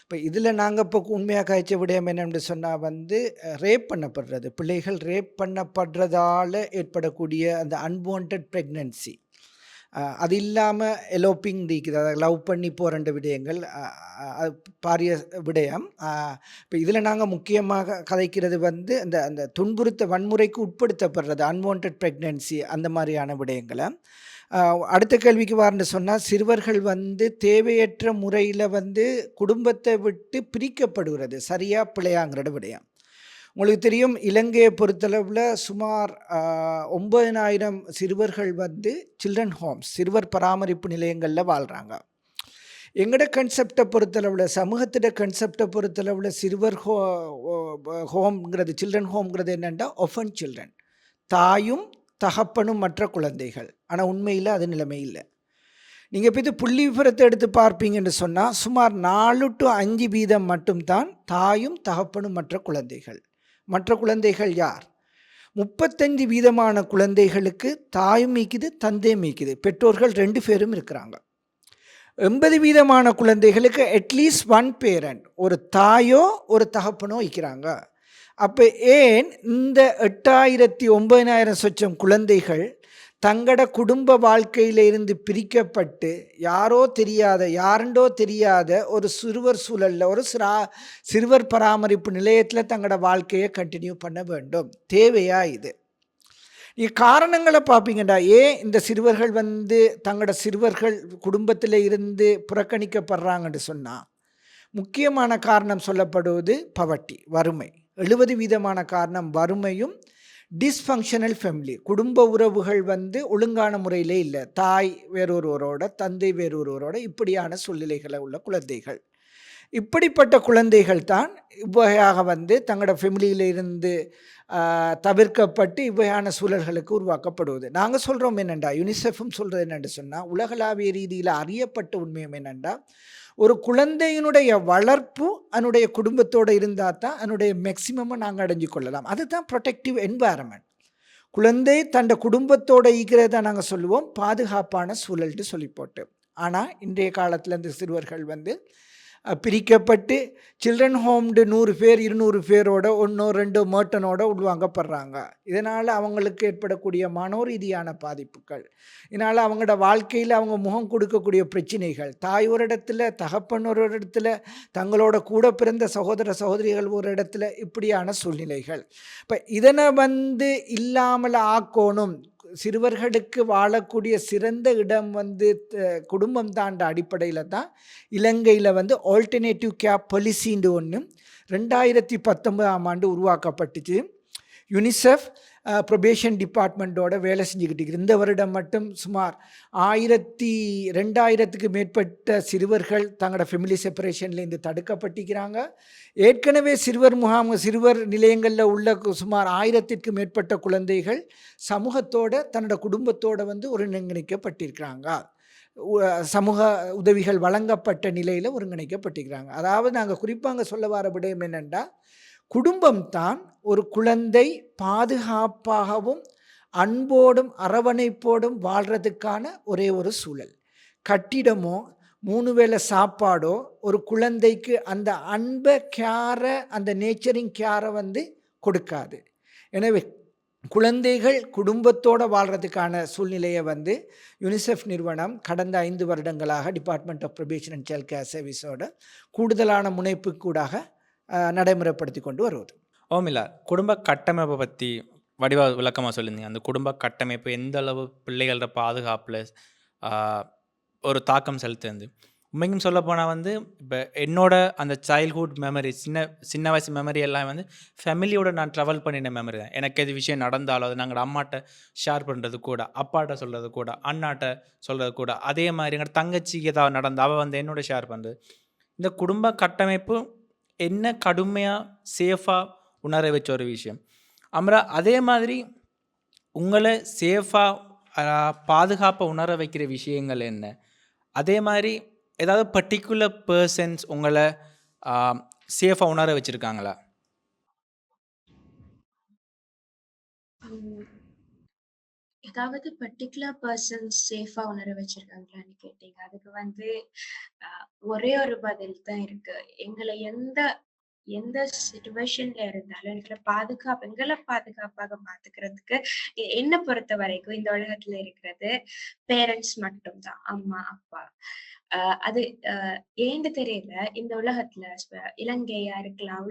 இப்போ இதில் நாங்கள் இப்போ உண்மையாக கதைச்ச விடயம் என்னென்னு சொன்னால் வந்து ரேப் பண்ணப்படுறது, பிள்ளைகள் ரேப் பண்ணப்படுறதால ஏற்படக்கூடிய அந்த அன்வான்ட் ப்ரெக்னென்சி. அது இல்லாமல் எலோப்பிங் இருக்குது, அதை லவ் பண்ணி போகிற விடயங்கள், அது பாரிய விடயம். இப்போ இதில் நாங்கள் முக்கியமாக கதைக்கிறது வந்து அந்த அந்த துன்புறுத்த வன்முறைக்கு உட்படுத்தப்படுறது, அன்வான்ட் ப்ரெக்னென்சி, அந்த மாதிரியான விடயங்களை. அடுத்த கேள்விக்கு வாரன்னு சொன்னால், சிறுவர்கள் வந்து தேவையற்ற முறையில் வந்து குடும்பத்தை விட்டு பிரிக்கப்படுகிறது, சரியா பிழையாங்கிற விடயம். உங்களுக்கு தெரியும், இலங்கையை பொறுத்தளவில் சுமார் 9,000 சிறுவர்கள் வந்து சில்ட்ரன் ஹோம்ஸ், சிறுவர் பராமரிப்பு நிலையங்களில் வாழ்கிறாங்க. எங்களோட கன்செப்டை பொறுத்தளவில், சமூகத்தோட கன்செப்டை பொறுத்தளவில் சிறுவர் ஹோம்ங்கிறது, சில்ட்ரன் ஹோம்ங்கிறது என்னென்னா ஒஃபன் சில்ட்ரன், தாயும் தகப்பனும் மற்ற குழந்தைகள். ஆனால் உண்மையில் அது நிலைமை இல்லை. நீங்கள் போய் புள்ளி விவரத்தை எடுத்து பார்ப்பீங்கன்னு சொன்னால் சுமார் 4 to 5% மட்டும்தான் தாயும் தகப்பனும் மற்ற குழந்தைகள். மற்ற குழந்தைகள் யார்? 35% குழந்தைகளுக்கு தாயும் மீக்குது, தந்தையும் மீக்குது, பெற்றோர்கள் 2 பேரும் இருக்கிறாங்க. 80% குழந்தைகளுக்கு அட்லீஸ்ட் 1 பேரண்ட், ஒரு தாயோ ஒரு தகப்பனோ இருக்கிறாங்க. அப்போ ஏன் இந்த 8,000-9,000 சொச்சம் குழந்தைகள் தங்களோட குடும்ப வாழ்க்கையில் இருந்து பிரிக்கப்பட்டு யாருண்டோ தெரியாத ஒரு சிறுவர் சூழலில், ஒரு சிறுவர் பராமரிப்பு நிலையத்தில் தங்களோட வாழ்க்கையை கண்டினியூ பண்ண வேண்டும்? தேவையா இது? நீங்கள் காரணங்களை பார்ப்பீங்கடா, ஏன் இந்த சிறுவர்கள் வந்து தங்களோட சிறுவர்கள் குடும்பத்தில் இருந்து புறக்கணிக்கப்படுறாங்கன்னு சொன்னால், முக்கியமான காரணம் சொல்லப்படுவது பவர்ட்டி, வறுமை. 70% காரணம் வறுமையும் டிஸ்ஃபங்க்ஷனல் ஃபேமிலி, குடும்ப உறவுகள் வந்து ஒழுங்கான முறையிலே இல்லை, தாய் வேறொருவரோட, தந்தை வேறொருவரோட, இப்படியான சூழ்நிலைகளை உள்ள குழந்தைகள். இப்படிப்பட்ட குழந்தைகள் தான் இவ்வகையாக வந்து தங்களோட ஃபேமிலியில் இருந்து தவிர்க்கப்பட்டு இவ்வகையான சூழல்களுக்கு உருவாக்கப்படுவது. நாங்கள் சொல்கிறோம் என்னென்னா, யுனிசெஃபும் சொல்கிறது என்னென்னு சொன்னால், உலகளாவிய ரீதியில் அறியப்பட்ட உண்மையும் என்னென்னா, ஒரு குழந்தையினுடைய வளர்ப்பு அதனுடைய குடும்பத்தோடு இருந்தால் தான் அதனுடைய மேக்சிமமாக நாங்கள் அடைஞ்சு கொள்ளலாம். அதுதான் ப்ரொடெக்டிவ் என்வாயர்மெண்ட். குழந்தை தன்னோட குடும்பத்தோடு இருக்கிறத நாங்கள் சொல்லுவோம் பாதுகாப்பான சூழல்ட்டு சொல்லி போட்டு. ஆனால் இன்றைய காலத்தில் இந்த சிறுவர்கள் வந்து பிரிக்கப்பட்டு சில்ட்ரன் ஹோம்டு 100 பேர் 200 பேரோட 1-2 மேட்டனோட உள்வாங்கப்படுறாங்க. இதனால் அவங்களுக்கு ஏற்படக்கூடிய மனோரீதியான பாதிப்புகள், இதனால் அவங்களோட வாழ்க்கையில் அவங்க முகம் கொடுக்கக்கூடிய பிரச்சனைகள், தாய் ஒரு இடத்துல, தகப்பன் ஒரு இடத்துல, தங்களோட கூட பிறந்த சகோதர சகோதரிகள் ஒரு இடத்துல, இப்படியான சூழ்நிலைகள். இப்போ இதனை வந்து இல்லாமல் ஆக்கணும். சிறுவர்களுக்கு வாழக்கூடிய சிறந்த இடம் வந்து குடும்பம் தாண்ட அடிப்படையில் தான் இலங்கையில் வந்து ஆல்டர்னேட்டிவ் கேர் பாலிசின்னு ஒன்று 2019 உருவாக்கப்பட்டுச்சு. யுனிசெஃப் ப்ரொபேஷன் டிபார்ட்மெண்ட்டோட வேலை செஞ்சுக்கிட்டு இருக்குது. இந்த வருடம் மட்டும் சுமார் 2,000க்கு மேற்பட்ட சிறுவர்கள் தங்களோட ஃபெமிலி செப்பரேஷன்லேருந்து தடுக்கப்பட்டிருக்கிறாங்க. ஏற்கனவே சிறுவர் நிலையங்களில் உள்ள சுமார் 1000க்கு மேற்பட்ட குழந்தைகள் சமூகத்தோட தன்னோட குடும்பத்தோடு வந்து ஒருங்கிணைக்கப்பட்டிருக்கிறாங்க. சமூக உதவிகள் வழங்கப்பட்ட நிலையில் ஒருங்கிணைக்கப்பட்டிருக்கிறாங்க. அதாவது நாங்கள் குறிப்பாக சொல்ல வர விடயம் என்னென்னா, குடும்பம்தான் ஒரு குழந்தை பாதுகாப்பாகவும் அன்போடும் அரவணைப்போடும் வாழ்கிறதுக்கான ஒரே ஒரு சூழல். கட்டிடமோ 3 வேளை சாப்பாடோ ஒரு குழந்தைக்கு அந்த அன்பை, கேரை, அந்த நேச்சரிங் கேரை வந்து கொடுக்காது. எனவே குழந்தைகள் குடும்பத்தோடு வாழ்கிறதுக்கான சூழ்நிலையை வந்து யுனிசெஃப் நிறுவனம் கடந்த 5 வருடங்களாக department of probation and child care சர்வீஸோட கூடுதலான முனைப்புக்கூடாக நடைமுறைப்படுத்தி கொண்டு வருவது. ஓமில்லா, குடும்ப கட்டமைப்பை பற்றி விளக்கமாக சொல்லியிருந்தீங்க. அந்த குடும்ப கட்டமைப்பு எந்த அளவு பிள்ளைகளோட பாதுகாப்பில் ஒரு தாக்கம் செலுத்துது. உண்மைக்கும் சொல்லப்போனால் வந்து இப்போ என்னோட அந்த சைல்ட்ஹுட் மெமரி, சின்ன வயசு மெமரி எல்லாம் வந்து ஃபேமிலியோட நான் ட்ராவல் பண்ணின மெமரி தான். எனக்கு எது விஷயம் நடந்தாலும் அது நாங்கள் அம்மாட்ட ஷேர் பண்ணுறது கூட, அப்பாட்ட சொல்கிறது கூட, அண்ணாட்ட சொல்கிறது கூட, அதே மாதிரி எங்கள் தங்கச்சிக்கு ஏதாவது நடந்தால் அவள் வந்து என்னோட ஷேர் பண்ணுறது. இந்த குடும்ப கட்டமைப்பு என்ன கடுமையாக சேஃபாக உணர வச்ச ஒரு விஷயம். அப்புறம் அதே மாதிரி உங்களை சேஃபாக பாதுகாப்பாக உணர வைக்கிற விஷயங்கள் என்ன? அதே மாதிரி ஏதாவது பர்ட்டிகுலர் பெர்சன்ஸ் உங்களை சேஃபாக உணர வச்சுருக்காங்களா? ம். ஏதாவது பர்ட்டிகுலர் பர்சன்ஸ் சேஃபா உணர வச்சிருக்காங்களான்னு கேட்டீங்க. அதுக்கு வந்து அ ஒரே ஒரு பதில் தான் இருக்கு. எங்கள எந்த எந்த சிச்சுவேஷன்ல இருந்தாலும் எங்கள பாதுகாப்பாக பார்த்துக்கிறதுக்கு என்ன பொறுத்தவரைக்கும் இந்த உலகத்துல இருக்கிறது பேரண்ட்ஸ் மட்டும் தான். அம்மா, அப்பா. அ அது அ ஏன்னு தெரியல. இந்த உலகத்துல இலங்கையா இருக்கலாம்,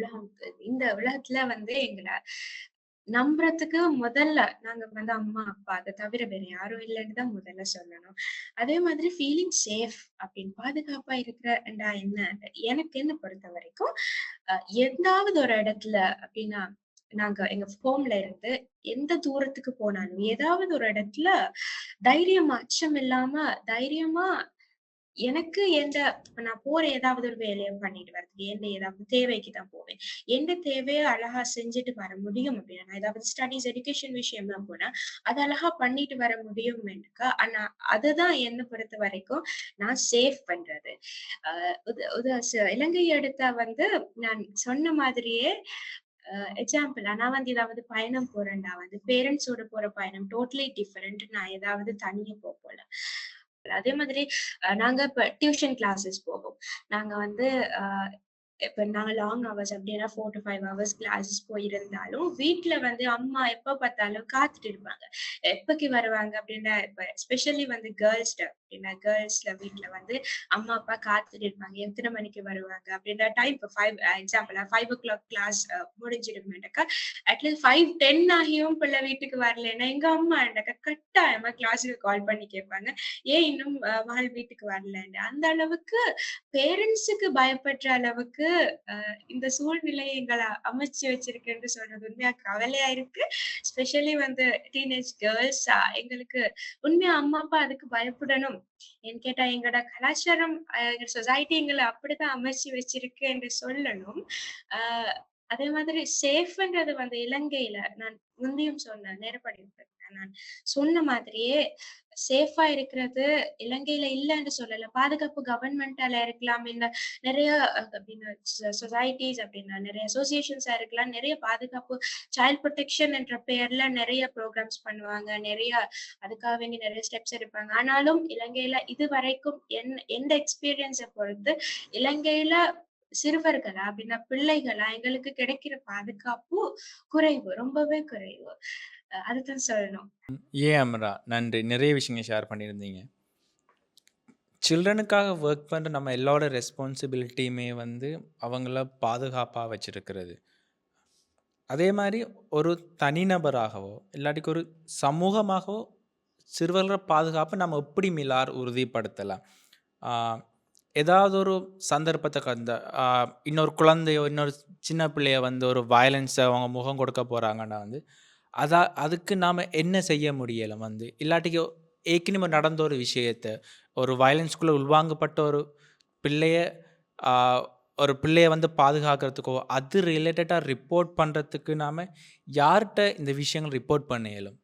இந்த உலகத்துல வந்து எங்கள நம்புறதுக்கு முதல்ல நாங்க வந்து அம்மா, அப்பா. அத தவிர வேற யாரும் இல்லன்னு தான் முதல்ல சொல்லணும். அதே மாதிரி ஃபீலிங் சேஃப் அப்படின்னு பாதுகாப்பா இருக்கிறேன்டா என்ன? என்ன பொறுத்தவரைக்கும், அ எந்தாவது ஒரு இடத்துல அப்படின்னா, நாங்க எங்க ஹோம்ல இருந்து எந்த தூரத்துக்கு போனாலும், ஏதாவது ஒரு இடத்துல தைரியமா, அச்சம் இல்லாம தைரியமா எனக்கு இப்ப நான் போற ஏதாவது ஒரு வேலைய பண்ணிட்டு வரதுக்கு, ஏதாவது தேவைக்கு தான் போவேன். எந்த தேவைய அழகா செஞ்சுட்டு வர முடியும் அப்படின்னா, நான் ஏதாவது ஸ்டடீஸ், எஜுகேஷன் விஷயம்னா போனா, அத அழகா பண்ணிட்டு வர முடியும் எனக்கா. ஆனா, அதுதான் என்ன பொறுத்தவரைக்கும் நான் சேஃப் பண்றது. அ உத உத ச இலங்கை எடுத்தா வந்து நான் சொன்ன மாதிரியே எக்ஸாம்பிளா நான் வந்து ஏதாவது பயணம் போறேன்டா வந்து பேரண்ட்ஸோட போற பயணம் டோட்டலி டிஃபரெண்ட். நான் ஏதாவது தனியா போல. அதே மாதிரி நாங்க இப்ப டியூஷன் கிளாஸஸ் போவோம். நாங்க வந்து அ இப்ப நாங்க லாங் ஹவர்ஸ் அப்படின்னா 4 to 5 ஹவர்ஸ் கிளாஸஸ் போயிருந்தாலும், வீட்ல வந்து அம்மா எப்ப பார்த்தாலும் காத்துட்டு இருப்பாங்க. எப்பக்கு வருவாங்க அப்படின்னா, இப்ப எஸ்பெஷலி வந்து கேர்ள்ஸ்ல வீட்ல வந்து அம்மா, அப்பா காத்துட்டு இருப்பாங்க. எத்தன மணிக்கு வருவாங்க அப்படின்ற டைம் இப்ப 5 எக்ஸாம்பிளா 5:00 கிளாஸ் முடிஞ்சிருமேனாக்கா, அட்லீஸ்ட் 5:10 ஆகியும் பிள்ளை வீட்டுக்கு வரலைன்னா, எங்க அம்மா என்னக்கா கட்டாயமா கிளாஸுக்கு கால் பண்ணி கேட்பாங்க. ஏன் இன்னும் மகள் வீட்டுக்கு வரலன்னு. அந்த அளவுக்கு பேரண்ட்ஸுக்கு பயப்படுற அளவுக்கு இந்த சூழ்நிலை எங்கள அமைச்சு வச்சிருக்குன்னு சொல்றது உண்மையா கவலையா இருக்கு. ஸ்பெஷலி வந்து டீனேஜ் கேர்ள்ஸா எங்களுக்கு உண்மையா அம்மா, அப்பா அதுக்கு பயப்படணும். ஏன்னு கேட்டா எங்களோட கலாச்சாரம், எங்க சொசைட்டி எங்கள அப்படிதான் அமைச்சு வச்சிருக்கு என்று சொல்லணும். அ அதே மாதிரி சேஃப்ன்றது வந்து இலங்கையில நான் முந்தியும் சொன்னேன், நான் சொன்ன மாதிரியே சேஃபா இருக்கிறது இலங்கையில இல்லன்னு சொல்லல. பாதுகாப்பு கவர்ன்மெண்டால இருக்கலாம். இல்ல நெறைய அப்படின்னா சொசைட்டீஸ் அப்படின்னா நெறைய அசோசியேஷன்ஸா இருக்கலாம். நெறைய பாதுகாப்பு சைல்ட் புரொடெக்ஷன் என்ற பெயர்ல நெறைய புரோகிராம்ஸ் பண்ணுவாங்க. அதுக்காக வேண்டி நெறைய ஸ்டெப்ஸ் எடுப்பாங்க. ஆனாலும் இலங்கையில இதுவரைக்கும் எந்த எக்ஸ்பீரியன்ஸ பொறுத்து இலங்கையில சிறுவர்களா அப்படின்னா பிள்ளைகளா எங்களுக்கு கிடைக்கிற பாதுகாப்பு குறைவு. ரொம்பவே குறைவு. அதுதான் சொல்லணும். ஏன் அமரா, நன்றி. நிறைய விஷயங்கள் ஷேர் பண்ணியிருந்தீங்க. சில்ட்ரனுக்காக ஒர்க் பண்ணுற நம்ம எல்லாரோட ரெஸ்பான்சிபிலிட்டியுமே வந்து அவங்கள பாதுகாப்பாக வச்சிருக்கிறது. அதே மாதிரி ஒரு தனிநபராகவோ இல்லாட்டிக்கு ஒரு சமூகமாகவோ சிறுவர்கள பாதுகாப்பை நம்ம எப்படி உறுதிப்படுத்தலாம்? ஏதாவது ஒரு சந்தர்ப்பத்தை இன்னொரு குழந்தையோ இன்னொரு சின்ன பிள்ளைய வந்து ஒரு வயலன்ஸை அவங்க முகம் கொடுக்க போகிறாங்கன்னா வந்து அதுக்கு நாம் என்ன செய்ய முடியலாம் வந்து இல்லாட்டிக்கு ஏற்கனவே நடந்த ஒரு விஷயத்தை ஒரு வயலன்ஸ்குள்ளே உள்வாங்கப்பட்ட பிள்ளைய ஒரு பிள்ளைய வந்து பாதுகாக்கிறதுக்கோ அது ரிலேட்டடாக ரிப்போர்ட் பண்ணுறதுக்கு நாம் யார்கிட்ட இந்த விஷயங்கள் ரிப்போர்ட் பண்ண இயலும்?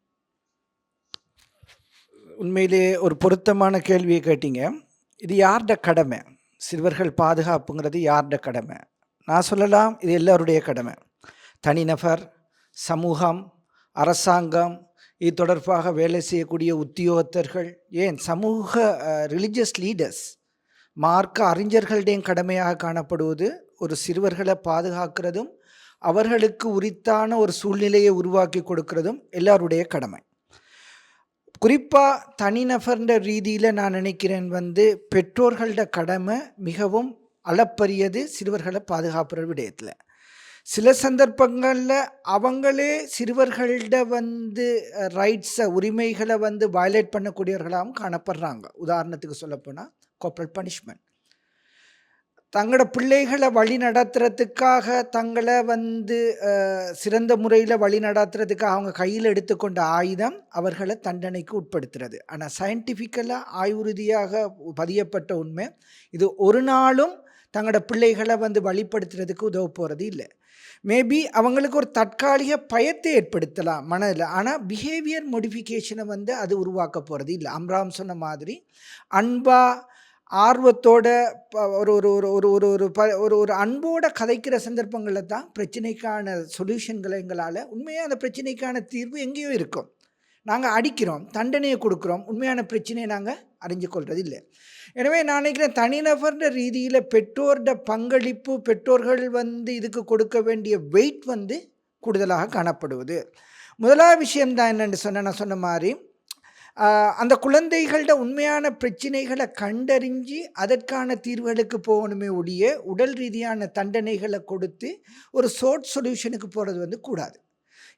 உண்மையிலே ஒரு பொருத்தமான கேள்வியை கேட்டீங்க. இது யார்ட கடமை? சிறுவர்கள் பாதுகாப்புங்கிறது யார்ட கடமை? நான் சொல்லலாம், இது எல்லாருடைய கடமை. தனிநபர், சமூகம், அரசாங்கம், இது தொடர்பாக வேலை செய்யக்கூடிய உத்தியோகத்தர்கள், ஏன் சமூக ரிலிஜியஸ் லீடர்ஸ், மார்க்க அறிஞர்களுடையும் கடமையாக காணப்படுவது ஒரு சிறுவர்களை பாதுகாக்கிறதும் அவர்களுக்கு உரித்தான ஒரு சூழ்நிலையை உருவாக்கி கொடுக்கிறதும் எல்லாருடைய கடமை. குறிப்பாக தனிநபர்ன்ற ரீதியில் நான் நினைக்கிறேன் வந்து பெற்றோர்களோட கடமை மிகவும் அளப்பரியது சிறுவர்களை பாதுகாப்புற விடயத்தில். சில சந்தர்ப்பங்களில் அவங்களே சிறுவர்கள்ட வந்து ரைட்ஸை உரிமைகளை வந்து வயலேட் பண்ணக்கூடியவர்களாகவும் காணப்படுறாங்க. உதாரணத்துக்கு சொல்லப்போனால் கார்பரல் பனிஷ்மெண்ட். தங்களோட பிள்ளைகளை வழி நடத்துறதுக்காக தங்களை வந்து சிறந்த முறையில் வழி நடத்துறதுக்காக அவங்க கையில் எடுத்துக்கொண்ட ஆயுதம் அவர்களை தண்டனைக்கு உட்படுத்துறது. ஆனால் சயின்டிஃபிக்கலாக ஆய்வு ரீதியாக பதியப்பட்ட உண்மை, இது ஒரு நாளும் தங்களோட பிள்ளைகளை வந்து வழிப்படுத்துறதுக்கு உதவ போகிறது இல்லை. மேபி அவங்களுக்கு ஒரு தற்காலிக பயத்தை ஏற்படுத்தலாம் மனதில், ஆனால் பிஹேவியர் மோடிஃபிகேஷனை வந்து அது உருவாக்க போகிறது இல்லை. அம்ராம் சொன்ன மாதிரி அன்பா ஆர்வத்தோட ஒரு ஒரு ஒரு ஒரு ஒரு ஒரு ப ஒரு ஒரு அன்போட கதைக்கிற சந்தர்ப்பங்களில் தான் பிரச்சனைக்கான சொல்யூஷன்களை எங்களால் உண்மையாக அந்த பிரச்சனைக்கான தீர்வு எங்கேயோ இருக்கும். நாங்கள் அடிக்கிறோம், தண்டனையை கொடுக்குறோம், உண்மையான பிரச்சனையை நாங்கள் அறிஞ்சு கொள்வது இல்லை. எனவே நான் நினைக்கிறேன் தனிநபர்ன்ற ரீதியில் பெற்றோர்ட பங்களிப்பு, பெற்றோர்கள் இதுக்கு கொடுக்க வேண்டிய வெயிட் கூடுதலாக காணப்படுவது. முதலாவது விஷயம்தான் என்னென்னு நான் சொன்ன மாதிரி அந்த குழந்தைகளோட உண்மையான பிரச்சனைகளை கண்டறிஞ்சு அதற்கான தீர்வுகளுக்கு போகணுமே ஒழிய உடல் ரீதியான தண்டனைகளை கொடுத்து ஒரு சொல்யூஷனுக்கு போகிறது கூடாது.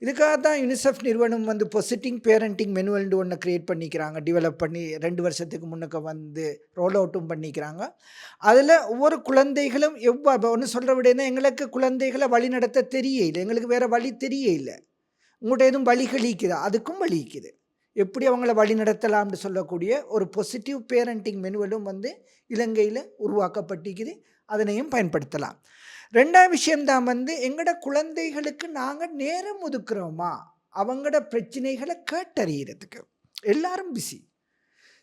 இதுக்காக தான் யுனிசெஃப் நிறுவனம் பொசிட்டிங் பேரண்டிங் மெனுவல்னு ஒன்று க்ரியேட் பண்ணிக்கிறாங்க, டெவலப் பண்ணி 2 வருஷத்துக்கு முன்னுக்கு ரோல் அவுட்டும் பண்ணிக்கிறாங்க. அதில் ஒவ்வொரு குழந்தைகளும் ஒன்று சொல்கிற விட எங்களுக்கு குழந்தைகளை வழி நடத்த தெரியல, எங்களுக்கு வேறு வழி தெரியல, உங்கள்கிட்ட எதுவும் வழிகளிக்குதா, அதுக்கும் வழிக்குது, எப்படி அவங்கள வழி நடத்தலாம்னு சொல்லக்கூடிய ஒரு பாசிட்டிவ் பேரண்டிங் மெனுவலும் இலங்கையில் உருவாக்கப்பட்டிருக்குது. அதனையும் பயன்படுத்தலாம். 2வது விஷயம்தான் எங்களோட குழந்தைகளுக்கு நாங்கள் நேரம் ஒதுக்குறோமா அவங்களோட பிரச்சனைகளை கேட்டறியறதுக்கு. எல்லாரும் பிஸி,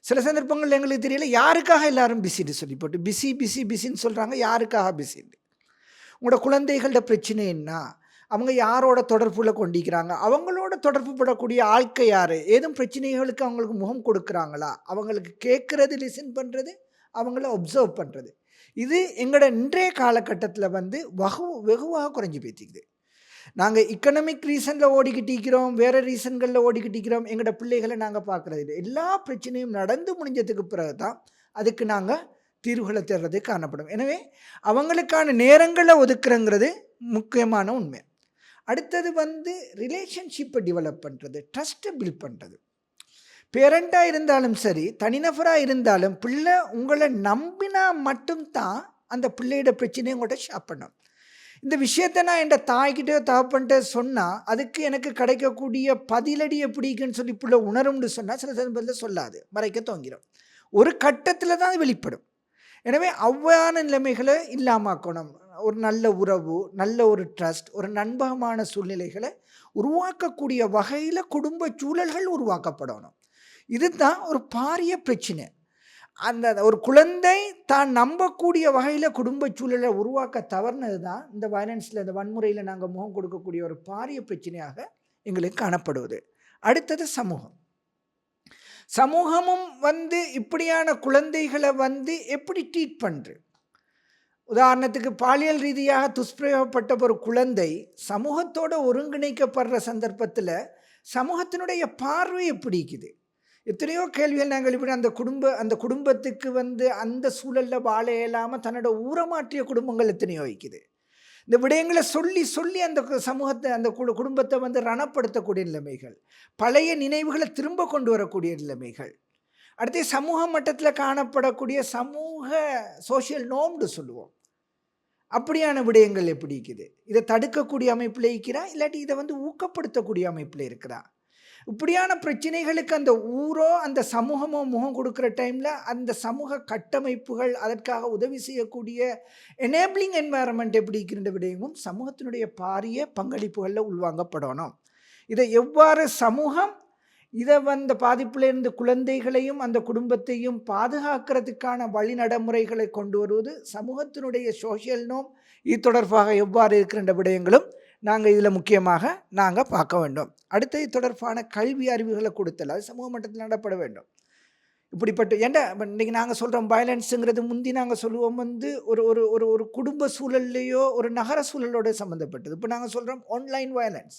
சில சந்தர்ப்பங்கள் எங்களுக்கு தெரியல யாருக்காக எல்லாரும் பிஸின்னு சொல்லி போட்டு பிஸி பிஸி பிஸின்னு சொல்கிறாங்க. யாருக்காக பிஸின்னு? உங்களோட குழந்தைகளோட பிரச்சனை என்ன, அவங்க யாரோட தொடர்புல கொண்டிருக்கிறாங்க, அவங்களோட தொடர்பு படக்கூடிய ஆட்கள் யார், ஏதும் பிரச்சனைகளுக்கு அவங்களுக்கு முகம் கொடுக்குறாங்களா, அவங்களுக்கு கேட்குறது, லிசன் பண்ணுறது, அவங்கள ஒப்சர்வ் பண்ணுறது. இது எங்களோட இன்றைய காலகட்டத்தில் வெகுவாக குறைஞ்சி போய்த்திக்குது. நாங்கள் எக்கனாமிக் ரீசனில் ஓடிக்கிட்டு இருக்கிறோம், வேறு ரீசன்களில் ஓடிக்கிட்டு இருக்கிறோம். எங்களோட பிள்ளைகளை நாங்கள் பார்க்குறது இல்லை. எல்லா பிரச்சனையும் நடந்து முடிஞ்சதுக்கு பிறகு தான் அதுக்கு நாங்கள் தீர்வுகளை தேடுறது காணப்படும். எனவே அவங்களுக்கான நேரங்களை ஒதுக்குறங்கிறது முக்கியமான உண்மை. அடுத்தது ரிலேஷன்ஷிப்பை டெவலப் பண்ணுறது, ட்ரஸ்ட்டை பில்ட் பண்ணுறது. பேரண்டாக இருந்தாலும் சரி, தனிநபராக இருந்தாலும் பிள்ளை உங்களை நம்பினா மட்டும்தான் அந்த பிள்ளையோட பிரச்சனையை உங்கள்கிட்ட ஷேர் பண்ணும். இந்த விஷயத்தை நான் என் தாய்கிட்டோ தகப்பன்கிட்ட சொன்னால் அதுக்கு எனக்கு கிடைக்கக்கூடிய பதிலடி எப்படிக்குன்னு சொல்லி பிள்ளை உணரும்னு சொன்னால் சில சந்தர்ப்பத்தில் சொல்லாது, மறைக்க தோங்கிடும். ஒரு கட்டத்தில் தான் வெளிப்படும். எனவே அவ்வாறான நிலைமைகளை இல்லாமக்கணும். ஒரு நல்ல உறவு, நல்ல ஒரு ட்ரஸ்ட், ஒரு நண்பகமான சூழ்நிலைகளை உருவாக்கக்கூடிய வகையில் குடும்ப சூழல்கள் உருவாக்கப்படணும். இதுதான் ஒரு பாரிய பிரச்சனை. அந்த ஒரு குழந்தை தான் நம்பக்கூடிய வகையில் குடும்ப சூழலை உருவாக்க தவறுனது தான் இந்த வயலன்ஸில், இந்த வன்முறையில் நாங்கள் முகம் கொடுக்கக்கூடிய ஒரு பாரிய பிரச்சனையாக எங்களுக்கு காணப்படுவது. அடுத்தது சமூகமும் இப்படியான குழந்தைகளை எப்படி ட்ரீட் பண்ணுறது. உதாரணத்துக்கு பாலியல் ரீதியாக துஷ்பிரயோகப்பட்ட ஒரு குழந்தை சமூகத்தோடு ஒருங்கிணைக்கப்படுற சந்தர்ப்பத்தில் சமூகத்தினுடைய பார்வை எப்படி இருக்குது. எத்தனையோ கேள்விகள் நாங்கள் இப்படி அந்த குடும்பத்துக்கு அந்த சூழலில் வாழ இயலாமல் தன்னோட ஊரமாற்றிய குடும்பங்கள் எத்தனையோ வைக்குது. இந்த விடயங்களை சொல்லி சொல்லி அந்த சமூகத்தை, அந்த குடும்பத்தை ரணப்படுத்தக்கூடிய நிலைமைகள், பழைய நினைவுகளை திரும்ப கொண்டு வரக்கூடிய நிலைமைகள். அடுத்து சமூக மட்டத்தில் காணப்படக்கூடிய சமூக சோஷியல் நோம்னு சொல்லுவோம். அப்படியான விடயங்கள் எப்படி இருக்குது, இதை தடுக்கக்கூடிய அமைப்பில் இருக்கிறா, இல்லாட்டி இதை ஊக்கப்படுத்தக்கூடிய அமைப்பில் இருக்கிறா. இப்படியான பிரச்சனைகளுக்கு அந்த ஊரோ அந்த சமூகமோ முகம் கொடுக்குற டைமில் அந்த சமூக கட்டமைப்புகள், அதற்காக உதவி செய்யக்கூடிய எனேபிளிங் என்வாயர்மெண்ட் எப்படி இருக்கின்ற விடயமும் சமூகத்தினுடைய பாரிய பங்களிப்புகளில் உள்வாங்கப்படணும். இதை எவ்வாறு சமூகம் இதை பாதிப்பிலிருந்து குழந்தைகளையும் அந்த குடும்பத்தையும் பாதுகாக்கிறதுக்கான வழி நடைமுறைகளை கொண்டு வருவது, சமூகத்தினுடைய சோஷியல் நோம், இது தொடர்பாக எவ்வாறு இருக்கின்ற விடயங்களும் நாங்கள் இதில் முக்கியமாக நாங்கள் பார்க்க வேண்டும். அடுத்து இது தொடர்பான கல்வி அறிவுகளை கொடுத்தல், அது சமூக மட்டத்தில் நடப்பட வேண்டும். இப்படிப்பட்ட ஏன்டா இன்றைக்கி நாங்கள் சொல்கிறோம் வயலன்ஸுங்கிறது முந்தி நாங்கள் சொல்லுவோம் ஒரு ஒரு ஒரு ஒரு குடும்ப சூழல்லையோ ஒரு நகர சூழலோடு சம்மந்தப்பட்டது. இப்போ நாங்கள் சொல்கிறோம் ஆன்லைன் வயலன்ஸ்.